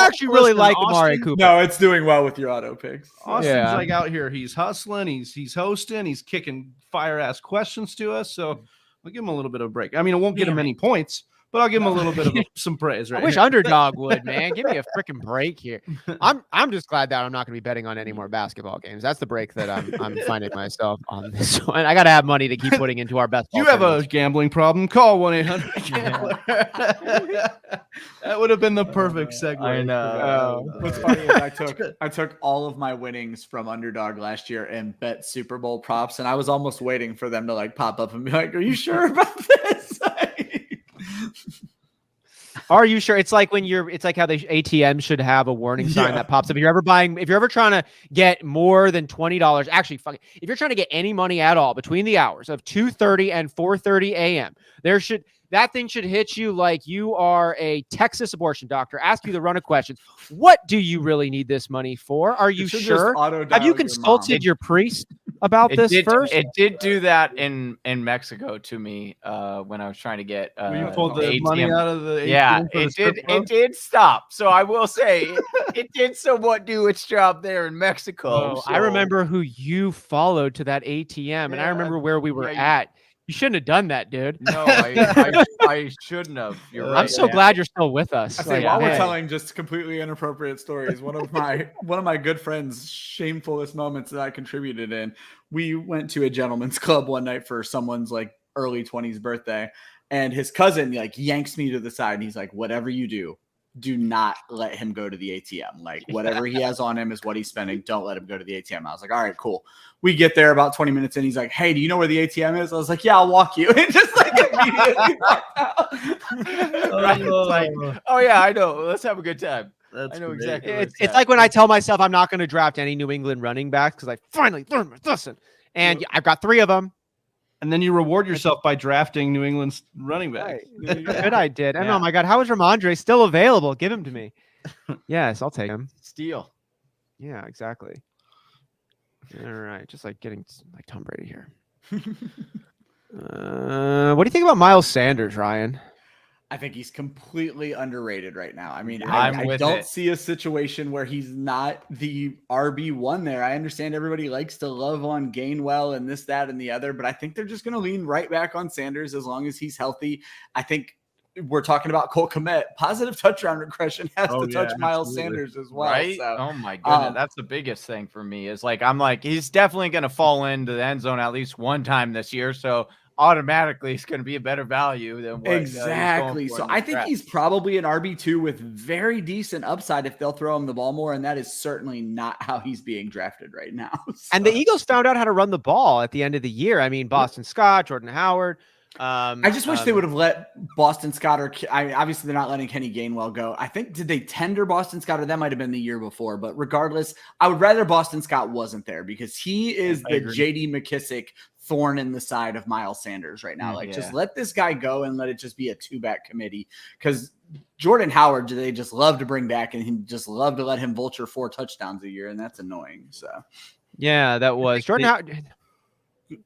actually really like Amari Austin, Cooper. No, it's doing well with your auto picks. Austin's Yeah. like out here. He's hustling. He's hosting. He's kicking fire ass questions to us. So I'll give him a little bit of a break. I mean, I won't get him any points, but I'll give him a little bit of some praise. Right? I wish here. Underdog would, man. Give me a freaking break here. I'm just glad that I'm not going to be betting on any more basketball games. That's the break that I'm finding myself on this one. I got to have money to keep putting into our best. You have a gambling problem? Call 1-800-GAMBLER. That would have been the perfect segue. I know. What's funny is I took all of my winnings from Underdog last year and bet Super Bowl props, and I was almost waiting for them to like pop up and be like, "Are you sure about this?" Are you sure? It's like it's like how the ATM should have a warning sign that pops up. If you're ever trying to get more than $20, actually, if you're trying to get any money at all between the hours of 2:30 and 4:30 a.m., that thing should hit you like you are a Texas abortion doctor. Ask you the run of questions. What do you really need this money for? Are you sure? Have you consulted your priest about this first? It did do that in Mexico to me when I was trying to get you pulled the ATM money out of the ATM. Yeah, for the strip club? it did stop. So I will say it did somewhat do its job there in Mexico. I remember who you followed to that ATM, and I remember where we were at. You shouldn't have done that, dude. No, I shouldn't have. You're right. I'm so glad you're still with us. I say, while we're telling just completely inappropriate stories, one of my good friends' shamefulest moments that I contributed in, we went to a gentleman's club one night for someone's like early 20s birthday, and his cousin like yanks me to the side and he's like, "Whatever you do not let him go to the ATM. Like whatever he has on him is what he's spending. Don't let him go to the ATM." I was like, all right, cool. We get there about 20 minutes in. He's like, "Hey, do you know where the ATM is?" I was like, "Yeah, I'll walk you." And just like immediately walked out. Right? It's like, oh yeah, I know. Let's have a good time. That's I know great. exactly. It's like when I tell myself I'm not going to draft any New England running backs because I finally learned my lesson. And I've got 3 of them. And then you reward yourself by drafting New England's running back. Right. Good I did. And oh my God, how is Ramondre still available? Give him to me. Yes, I'll take him. Steal. Yeah, exactly. All right. Just like getting like Tom Brady here. What do you think about Miles Sanders, Ryan? I think he's completely underrated right now. I mean, I'm I with don't it. see a situation where he's not the RB1 there. I understand everybody likes to love on Gainwell and this, that, and the other, but I think they're just going to lean right back on Sanders as long as he's healthy. I think we're talking about Cole Kmet. Positive touchdown regression has to touch Miles Sanders as well. Right? So, oh my goodness. That's the biggest thing for me is like, I'm like, he's definitely going to fall into the end zone at least one time this year. So automatically it's going to be a better value than what exactly. So I think he's probably an RB2 with very decent upside if they'll throw him the ball more. And that is certainly not how he's being drafted right now. So. And the Eagles found out how to run the ball at the end of the year. I mean, Boston Scott, Jordan Howard. I just wish they would have let Boston Scott obviously they're not letting Kenny Gainwell go. I think, did they tender Boston Scott, or that might've been the year before, but regardless, I would rather Boston Scott wasn't there because he is the JD McKissick thorn in the side of Miles Sanders right now. Just let this guy go and let it just be a 2-back committee, because Jordan Howard, they just love to bring back and he just love to let him vulture 4 touchdowns a year. And that's annoying. So yeah, that was Jordan Howard.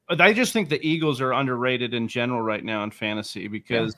I just think the Eagles are underrated in general right now in fantasy because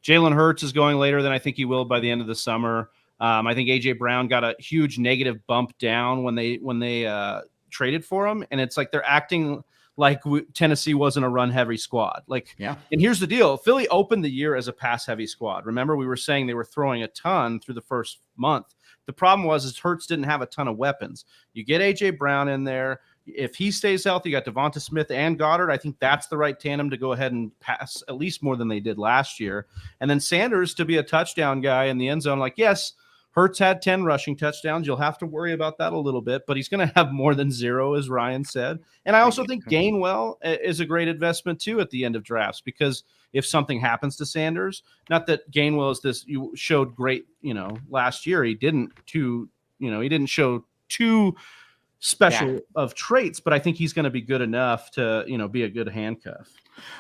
Jalen Hurts is going later than I think he will by the end of the summer. I think AJ Brown got a huge negative bump down when they traded for him, and it's like they're acting like Tennessee wasn't a run-heavy squad. Like, Yeah. And here's the deal. Philly opened the year as a pass-heavy squad. Remember, we were saying they were throwing a ton through the first month. The problem was Hurts didn't have a ton of weapons. You get A.J. Brown in there. If he stays healthy, you got Devonta Smith and Goddard. I think that's the right tandem to go ahead and pass at least more than they did last year. And then Sanders to be a touchdown guy in the end zone. Like, yes, Hurts had 10 rushing touchdowns. You'll have to worry about that a little bit, but he's going to have more than 0, as Ryan said. And I also think Gainwell is a great investment too at the end of drafts, because if something happens to Sanders, not that Gainwell is this, you showed great, last year, he didn't show too special of traits, but I think he's going to be good enough to, be a good handcuff.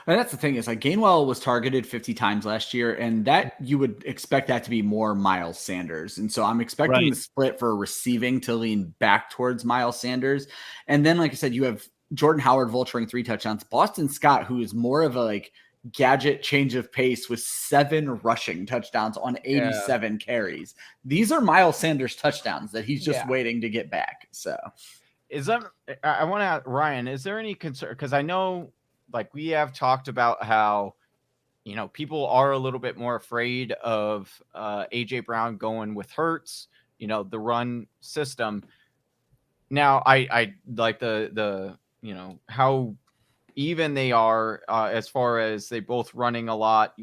And that's the thing is, like, Gainwell was targeted 50 times last year, and that you would expect that to be more Miles Sanders. And so I'm expecting the split for receiving to lean back towards Miles Sanders. And then, like I said, you have Jordan Howard vulturing 3 touchdowns, Boston Scott, who is more of a gadget change of pace with 7 rushing touchdowns on 87 carries. These are Miles Sanders touchdowns that he's just waiting to get back. So I want to ask Ryan, is there any concern? Because I know, like, we have talked about how, people are a little bit more afraid of A.J. Brown going with Hurts, the run system. Now, I like the how even they are as far as they both running a lot.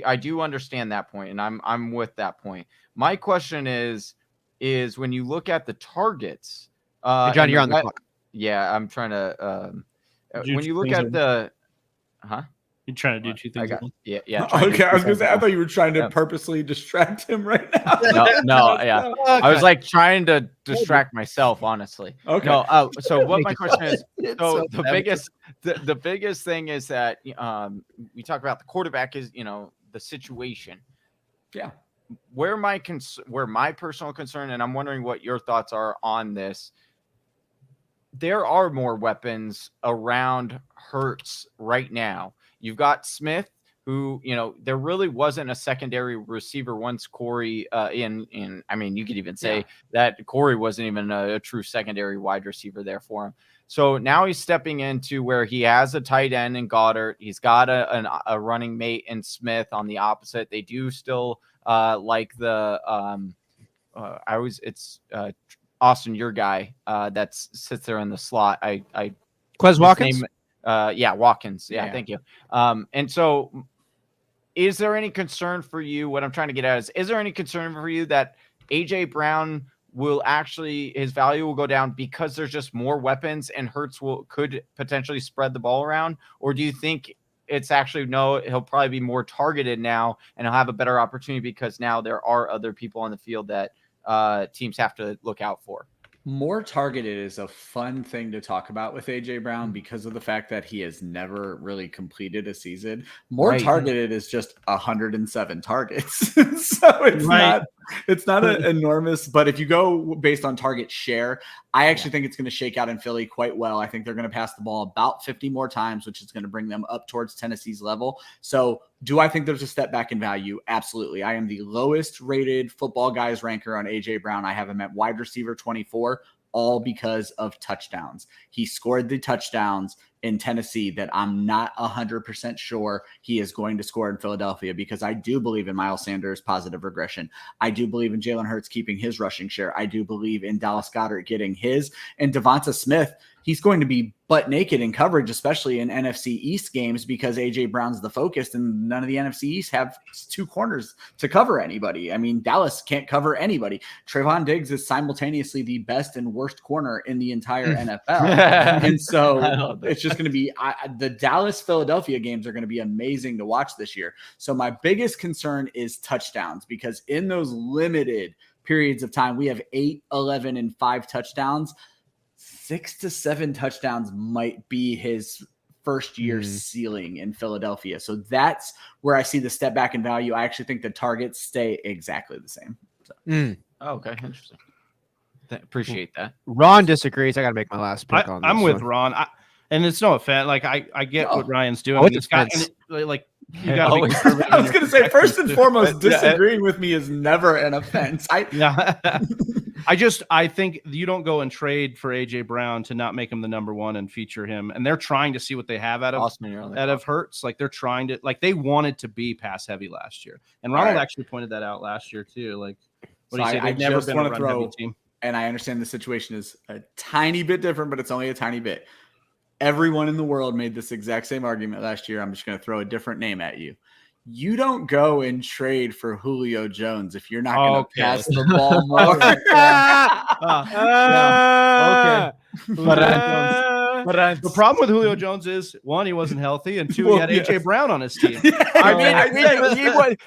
I do understand that point, and I'm with that point. My question is when you look at the targets, hey, John, you're on the clock. Yeah, I'm trying to. When you look at the, You're trying to do 2 things. Yeah. Okay, I was gonna say, I thought you were trying to purposely distract him right now. No, yeah. Okay. I was like trying to distract myself, honestly. Okay. No. So what my question is? So the biggest thing is that we talk about the quarterback is the situation. Yeah. Where my personal concern, and I'm wondering what your thoughts are on this. There are more weapons around Hurts right now. You've got Smith, who, there really wasn't a secondary receiver once Corey I mean, you could even say that Corey wasn't even a true secondary wide receiver there for him. So now he's stepping into where he has a tight end in Goddard. He's got a running mate in Smith on the opposite. They do still like the Austin, your guy that sits there in the slot. Quez Watkins? Watkins. Yeah, thank you. And so is there any concern for you? What I'm trying to get at is there any concern for you that A.J. Brown will his value will go down because there's just more weapons and Hurts could potentially spread the ball around? Or do you think it's actually he'll probably be more targeted now and he'll have a better opportunity because now there are other people on the field that teams have to look out for? More targeted is a fun thing to talk about with A.J. Brown because of the fact that he has never really completed a season. More targeted is just 107 targets. So it's not an enormous, but if you go based on target share, I actually think it's going to shake out in Philly quite well. I think they're going to pass the ball about 50 more times, which is going to bring them up towards Tennessee's level. So do I think there's a step back in value? Absolutely. I am the lowest rated football guys ranker on A.J. Brown. I have him at wide receiver 24, all because of touchdowns. He scored the touchdowns in Tennessee that I'm not 100% sure he is going to score in Philadelphia, because I do believe in Miles Sanders' positive regression. I do believe in Jalen Hurts keeping his rushing share. I do believe in Dallas Goedert getting his, and Devonta Smith. He's going to be butt naked in coverage, especially in NFC East games, because A.J. Brown's the focus and none of the NFC East have 2 corners to cover anybody. I mean, Dallas can't cover anybody. Trayvon Diggs is simultaneously the best and worst corner in the entire NFL. And so it's just going to be the Dallas-Philadelphia games are going to be amazing to watch this year. So my biggest concern is touchdowns, because in those limited periods of time, we have 8, 11, and 5 touchdowns. 6 to 7 touchdowns might be his first year ceiling in Philadelphia. So that's where I see the step back in value. I actually think the targets stay exactly the same. So. Okay, interesting. Appreciate that. Ron disagrees. I got to make my last pick on this. I'm with Ron. And it's no offense. Like I get what Ryan's doing. It's got You got to be Always. conservative. I was going to say, first and foremost, Yeah. disagreeing with me is never an offense. Yeah. I think you don't go and trade for AJ Brown to not make him the number one and feature him. And they're trying to see what they have out of Hurts. Like they're trying to, like they wanted to be pass heavy last year. And Ronald actually pointed that out last year too. Like, what do you say? They've never been a run heavy team. And I understand the situation is a tiny bit different, but it's only a tiny bit. Everyone in the world made this exact same argument last year. I'm just going to throw a different name at you. You don't go and trade for Julio Jones if you're not going to pass the ball more. But the problem with Julio Jones is, one, he wasn't healthy, and two, he had AJ Brown on his team.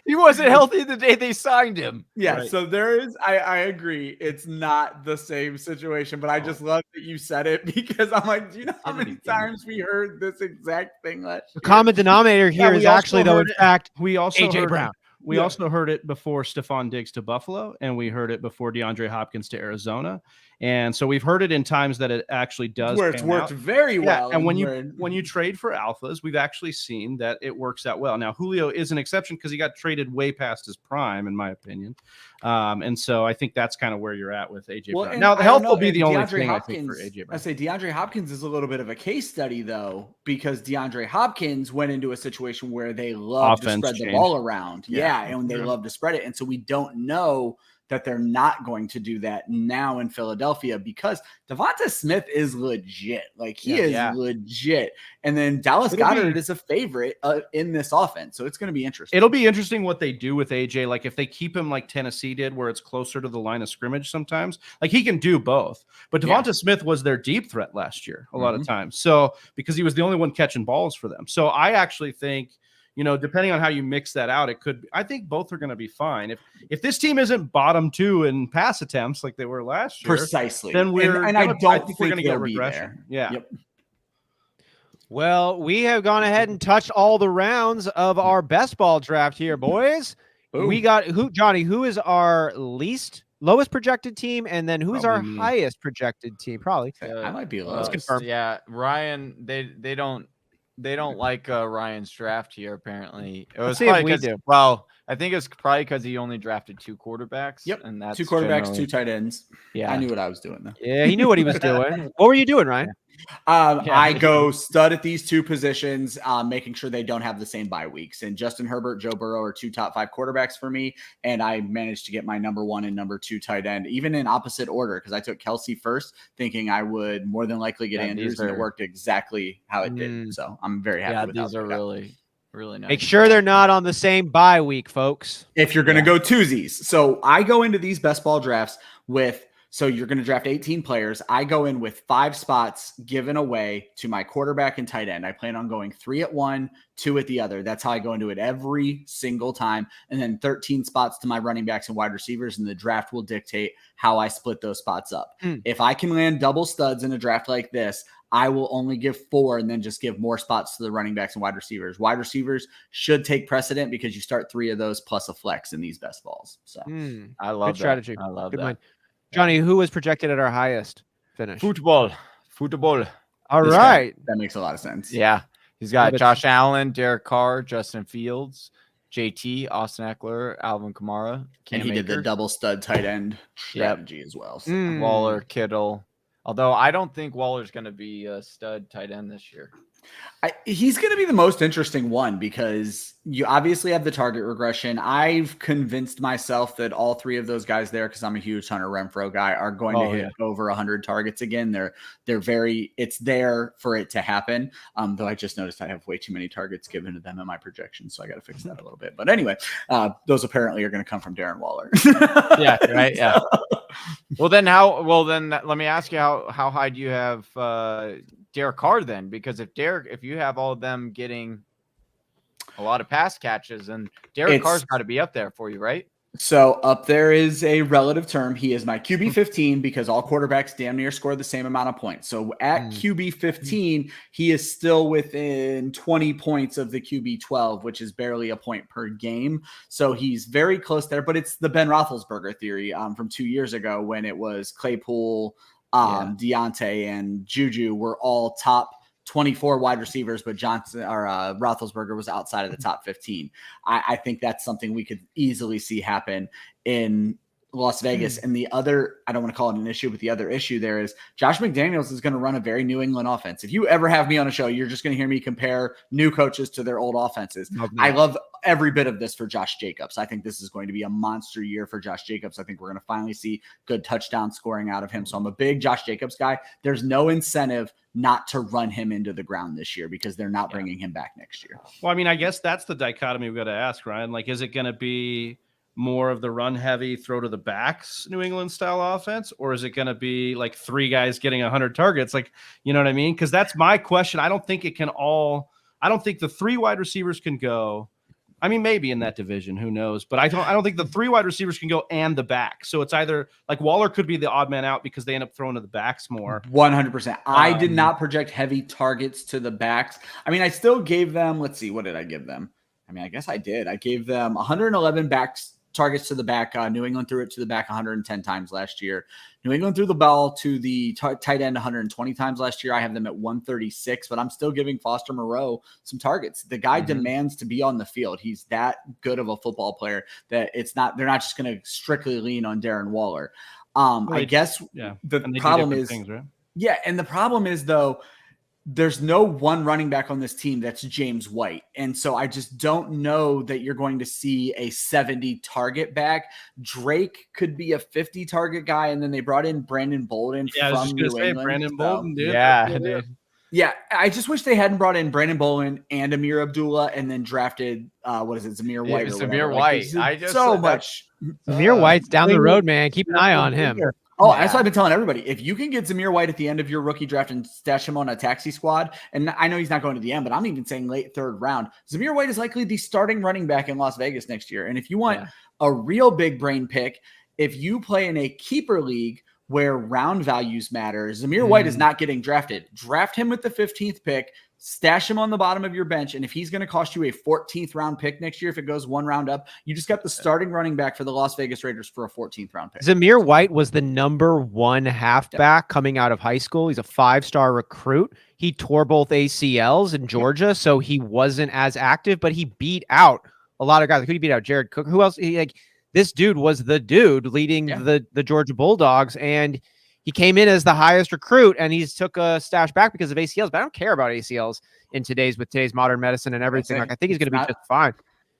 He wasn't healthy the day they signed him. Yeah, right. So there is, I agree. It's not the same situation, but I just love that you said it because I'm like, do you know how many times we heard this exact thing last year? The common denominator here is actually, though, in fact, we also AJ Brown. We also heard it before Stephon Diggs to Buffalo, and we heard it before DeAndre Hopkins to Arizona. And so we've heard it in times that it actually does. Where it's worked very well. And when you trade for alphas, we've actually seen that it works out well. Now, Julio is an exception because he got traded way past his prime, in my opinion. And so I think that's kind of where you're at with AJ Brown. Now, the health will be the only thing I think for AJ Brown. I say DeAndre Hopkins is a little bit of a case study, though, because DeAndre Hopkins went into a situation where they love to spread the ball around. Yeah, and they love to spread it. And so we don't know that they're not going to do that now in Philadelphia because Devonta Smith is legit. Like he is legit. And then Dallas Goedert is a favorite in this offense. So it's going to be interesting. It'll be interesting what they do with AJ. Like if they keep him like Tennessee did, where it's closer to the line of scrimmage sometimes, like he can do both. But Devonta Smith was their deep threat last year a lot of times. So because he was the only one catching balls for them. So I actually think, you know, depending on how you mix that out, it could. I think both are going to be fine. If this team isn't bottom two in pass attempts like they were last year, precisely, then I think we're going to get regression. Yeah. Yep. Well, we have gone ahead and touched all the rounds of our best ball draft here, boys. Ooh. We got Johnny? Who is our lowest projected team, and then who's our highest projected team? Probably I might be lowest. Let's confirm. Yeah, Ryan. They don't like Ryan's draft here. Apparently, it was probably we do. Well, I think it's probably because he only drafted 2 quarterbacks. Yep, and that's 2 quarterbacks, 2 tight ends. Yeah, I knew what I was doing though. Yeah, he knew what he was doing. What were you doing, Ryan? I go stud at these 2 positions, making sure they don't have the same bye weeks. And Justin Herbert, Joe Burrow are 2 top 5 quarterbacks for me. And I managed to get my number 1 and number 2 tight end, even in opposite order, because I took Kelsey first, thinking I would more than likely get Andrews, and it worked exactly how it did. So I'm very happy with that. These are really nice. Make sure they're not on the same bye week, folks. If you're going to go twosies. So I go into these best ball drafts with, so you're going to draft 18 players. I go in with 5 spots given away to my quarterback and tight end. I plan on going 3 at one, 2 at the other. That's how I go into it every single time. And then 13 spots to my running backs and wide receivers. And the draft will dictate how I split those spots up. If I can land double studs in a draft like this, I will only give 4 and then just give more spots to the running backs and wide receivers. Wide receivers should take precedent because you start 3 of those plus a flex in these best balls. So I love good strategy. I love good that. Mind. Johnny, who was projected at our highest finish? Football. All right. That makes a lot of sense. Yeah. He's got Josh Allen, Derek Carr, Justin Fields, JT, Austin Eckler, Alvin Kamara. And he did the double stud tight end strategy as well. So. Waller, Kittle. Although I don't think Waller's going to be a stud tight end this year. He's going to be the most interesting one because you obviously have the target regression. I've convinced myself that all 3 of those guys there, because I'm a huge Hunter Renfrow guy, are going to hit over 100 targets again. It's there for it to happen. Though I just noticed I have way too many targets given to them in my projections, so I got to fix that a little bit. But anyway, those apparently are going to come from Darren Waller. Yeah, right. Yeah. Well, then let me ask you how high do you have Derek Carr then? Because if you have all of them getting a lot of pass catches, and Derek Carr's got to be up there for you, right? So up there is a relative term. He is my QB 15 because all quarterbacks damn near score the same amount of points. So at QB 15, he is still within 20 points of the QB 12, which is barely a point per game. So he's very close there, but it's the Ben Roethlisberger theory from 2 years ago when it was Claypool, Deontay, and Juju were all top 24 wide receivers, but Johnson or Roethlisberger was outside of the top 15. I think that's something we could easily see happen in Las Vegas. And the other, I don't want to call it an issue, but the other issue there is Josh McDaniels is going to run a very New England offense. If you ever have me on a show, you're just going to hear me compare new coaches to their old offenses. Okay. I love every bit of this for Josh Jacobs. I think this is going to be a monster year for Josh Jacobs. I think we're going to finally see good touchdown scoring out of him. So I'm a big Josh Jacobs guy. There's no incentive not to run him into the ground this year because they're not bringing him back next year. Well, I mean, I guess that's the dichotomy we've got to ask, Ryan. Like, is it going to be more of the run heavy, throw to the backs New England style offense, or is it going to be like 3 guys getting 100 targets? Like, you know what I mean? Because that's my question. I don't think the 3 wide receivers can go. I mean, maybe in that division, who knows? But I don't think the 3 wide receivers can go and the back. So it's either like Waller could be the odd man out because they end up throwing to the backs more. 100%. I did not project heavy targets to the backs. I mean, I still gave them, let's see, what did I give them? I mean, I guess I did. I gave them 111 targets to the back. New England threw it to the back 110 times last year. New England threw the ball to the tight end 120 times last year. I have them at 136, but I'm still giving Foster Moreau some targets. The guy demands to be on the field. He's that good of a football player that they're not just going to strictly lean on Darren Waller. I guess the problem is, things, right? And the problem is though, there's no one running back on this team that's James White. And so I just don't know that you're going to see a 70 target back. Drake could be a 50 target guy. And then they brought in Brandon Bolden from New England. Brandon Bolden, dude. Yeah. I just wish they hadn't brought in Brandon Bolden and Amir Abdullah and then drafted, Zamir White. Zamir White. Zamir White's down the road, man. Keep an eye on him. Oh, that's what I've been telling everybody. If you can get Zamir White at the end of your rookie draft and stash him on a taxi squad, and I know he's not going to the end, but I'm even saying late 3rd round, Zamir White is likely the starting running back in Las Vegas next year. And if you want a real big brain pick, if you play in a keeper league where round values matter, Zamir White is not getting drafted. Draft him with the 15th pick, stash him on the bottom of your bench. And if he's going to cost you a 14th round pick next year, if it goes 1 round up, you just got the starting running back for the Las Vegas Raiders for a 14th round pick. Zamir White was the number 1 halfback coming out of high school. He's a 5-star recruit. He tore both ACLs in Georgia, so he wasn't as active, but he beat out a lot of guys. Who did he beat out? Jared Cook. Who else? This dude was the dude leading the Georgia Bulldogs, and he came in as the highest recruit, and he's took a stash back because of ACLs. But I don't care about ACLs with today's modern medicine and everything. Like, I think he's going to be just fine.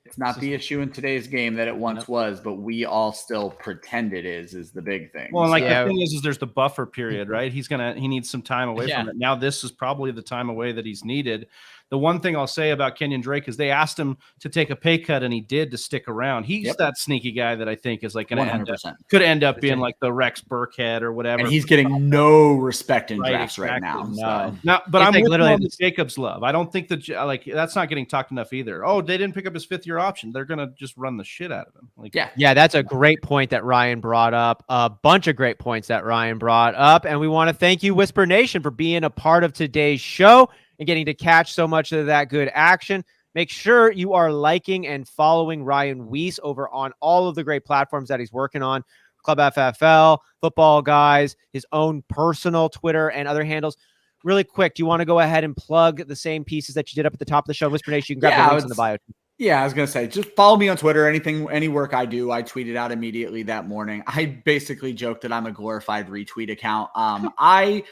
It's not the issue in today's game that it once was, but we all still pretend it is the big thing. Well, the thing is there's the buffer period, right? He needs some time away from it. Now this is probably the time away that he's needed. The one thing I'll say about Kenyon Drake is they asked him to take a pay cut, and he did to stick around. He's that sneaky guy that I think is like going to could end up being like the Rex Burkhead or whatever. And he's getting no respect in drafts right now. No. But I'm literally on the Jacobs love. I don't think that that's not getting talked enough either. Oh, they didn't pick up his 5th-year option. They're going to just run the shit out of him. Yeah, that's a great point that Ryan brought up. A bunch of great points that Ryan brought up. And we want to thank you, Whisper Nation, for being a part of today's show and getting to catch so much of that good action. Make sure you are liking and following Ryan Weisse over on all of the great platforms that he's working on. ClubFFL, Football Guys, his own personal Twitter and other handles. Really quick, do you want to go ahead and plug the same pieces that you did up at the top of the show? Whisper Nation, you can grab the links in the bio. Yeah, I was going to say, just follow me on Twitter. Any work I do, I tweet it out immediately that morning. I basically joke that I'm a glorified retweet account.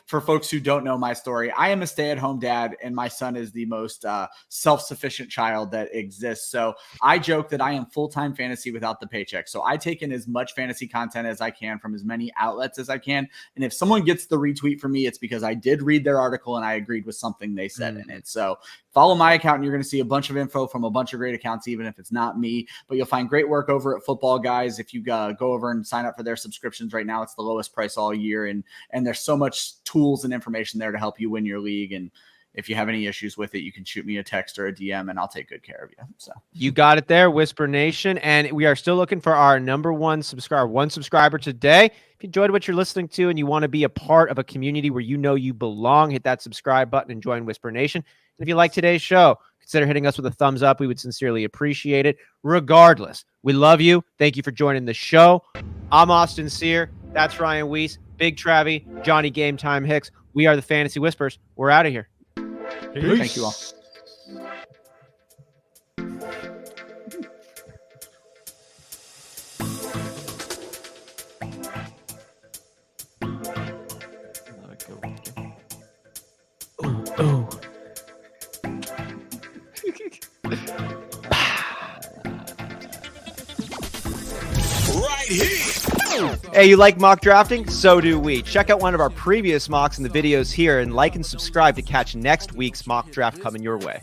For folks who don't know my story, I am a stay-at-home dad, and my son is the most self-sufficient child that exists. So I joke that I am full-time fantasy without the paycheck. So I take in as much fantasy content as I can from as many outlets as I can. And if someone gets the retweet from me, it's because I did read their article and I agreed with something they said in it. So follow my account, and you're going to see a bunch of info from a bunch of great accounts, even if it's not me. But you'll find great work over at Football Guys. If you go over and sign up for their subscriptions right now, it's the lowest price all year. And there's so much tools and information there to help you win your league. And if you have any issues with it, you can shoot me a text or a DM, and I'll take good care of you. So you got it there, Whisper Nation. And we are still looking for our number 1 subscriber today. If you enjoyed what you're listening to and you want to be a part of a community where you know you belong, hit that subscribe button and join Whisper Nation. And if you like today's show, consider hitting us with a thumbs up. We would sincerely appreciate it. Regardless, we love you. Thank you for joining the show. I'm Austin Sear. That's Ryan Weisse, Big Travie, Johnny Game Time Hicks. We are the Fantasy Whispers. We're out of here. Thank you all. Oh. Right here. Hey, you like mock drafting? So do we. Check out one of our previous mocks in the videos here and like and subscribe to catch next week's mock draft coming your way.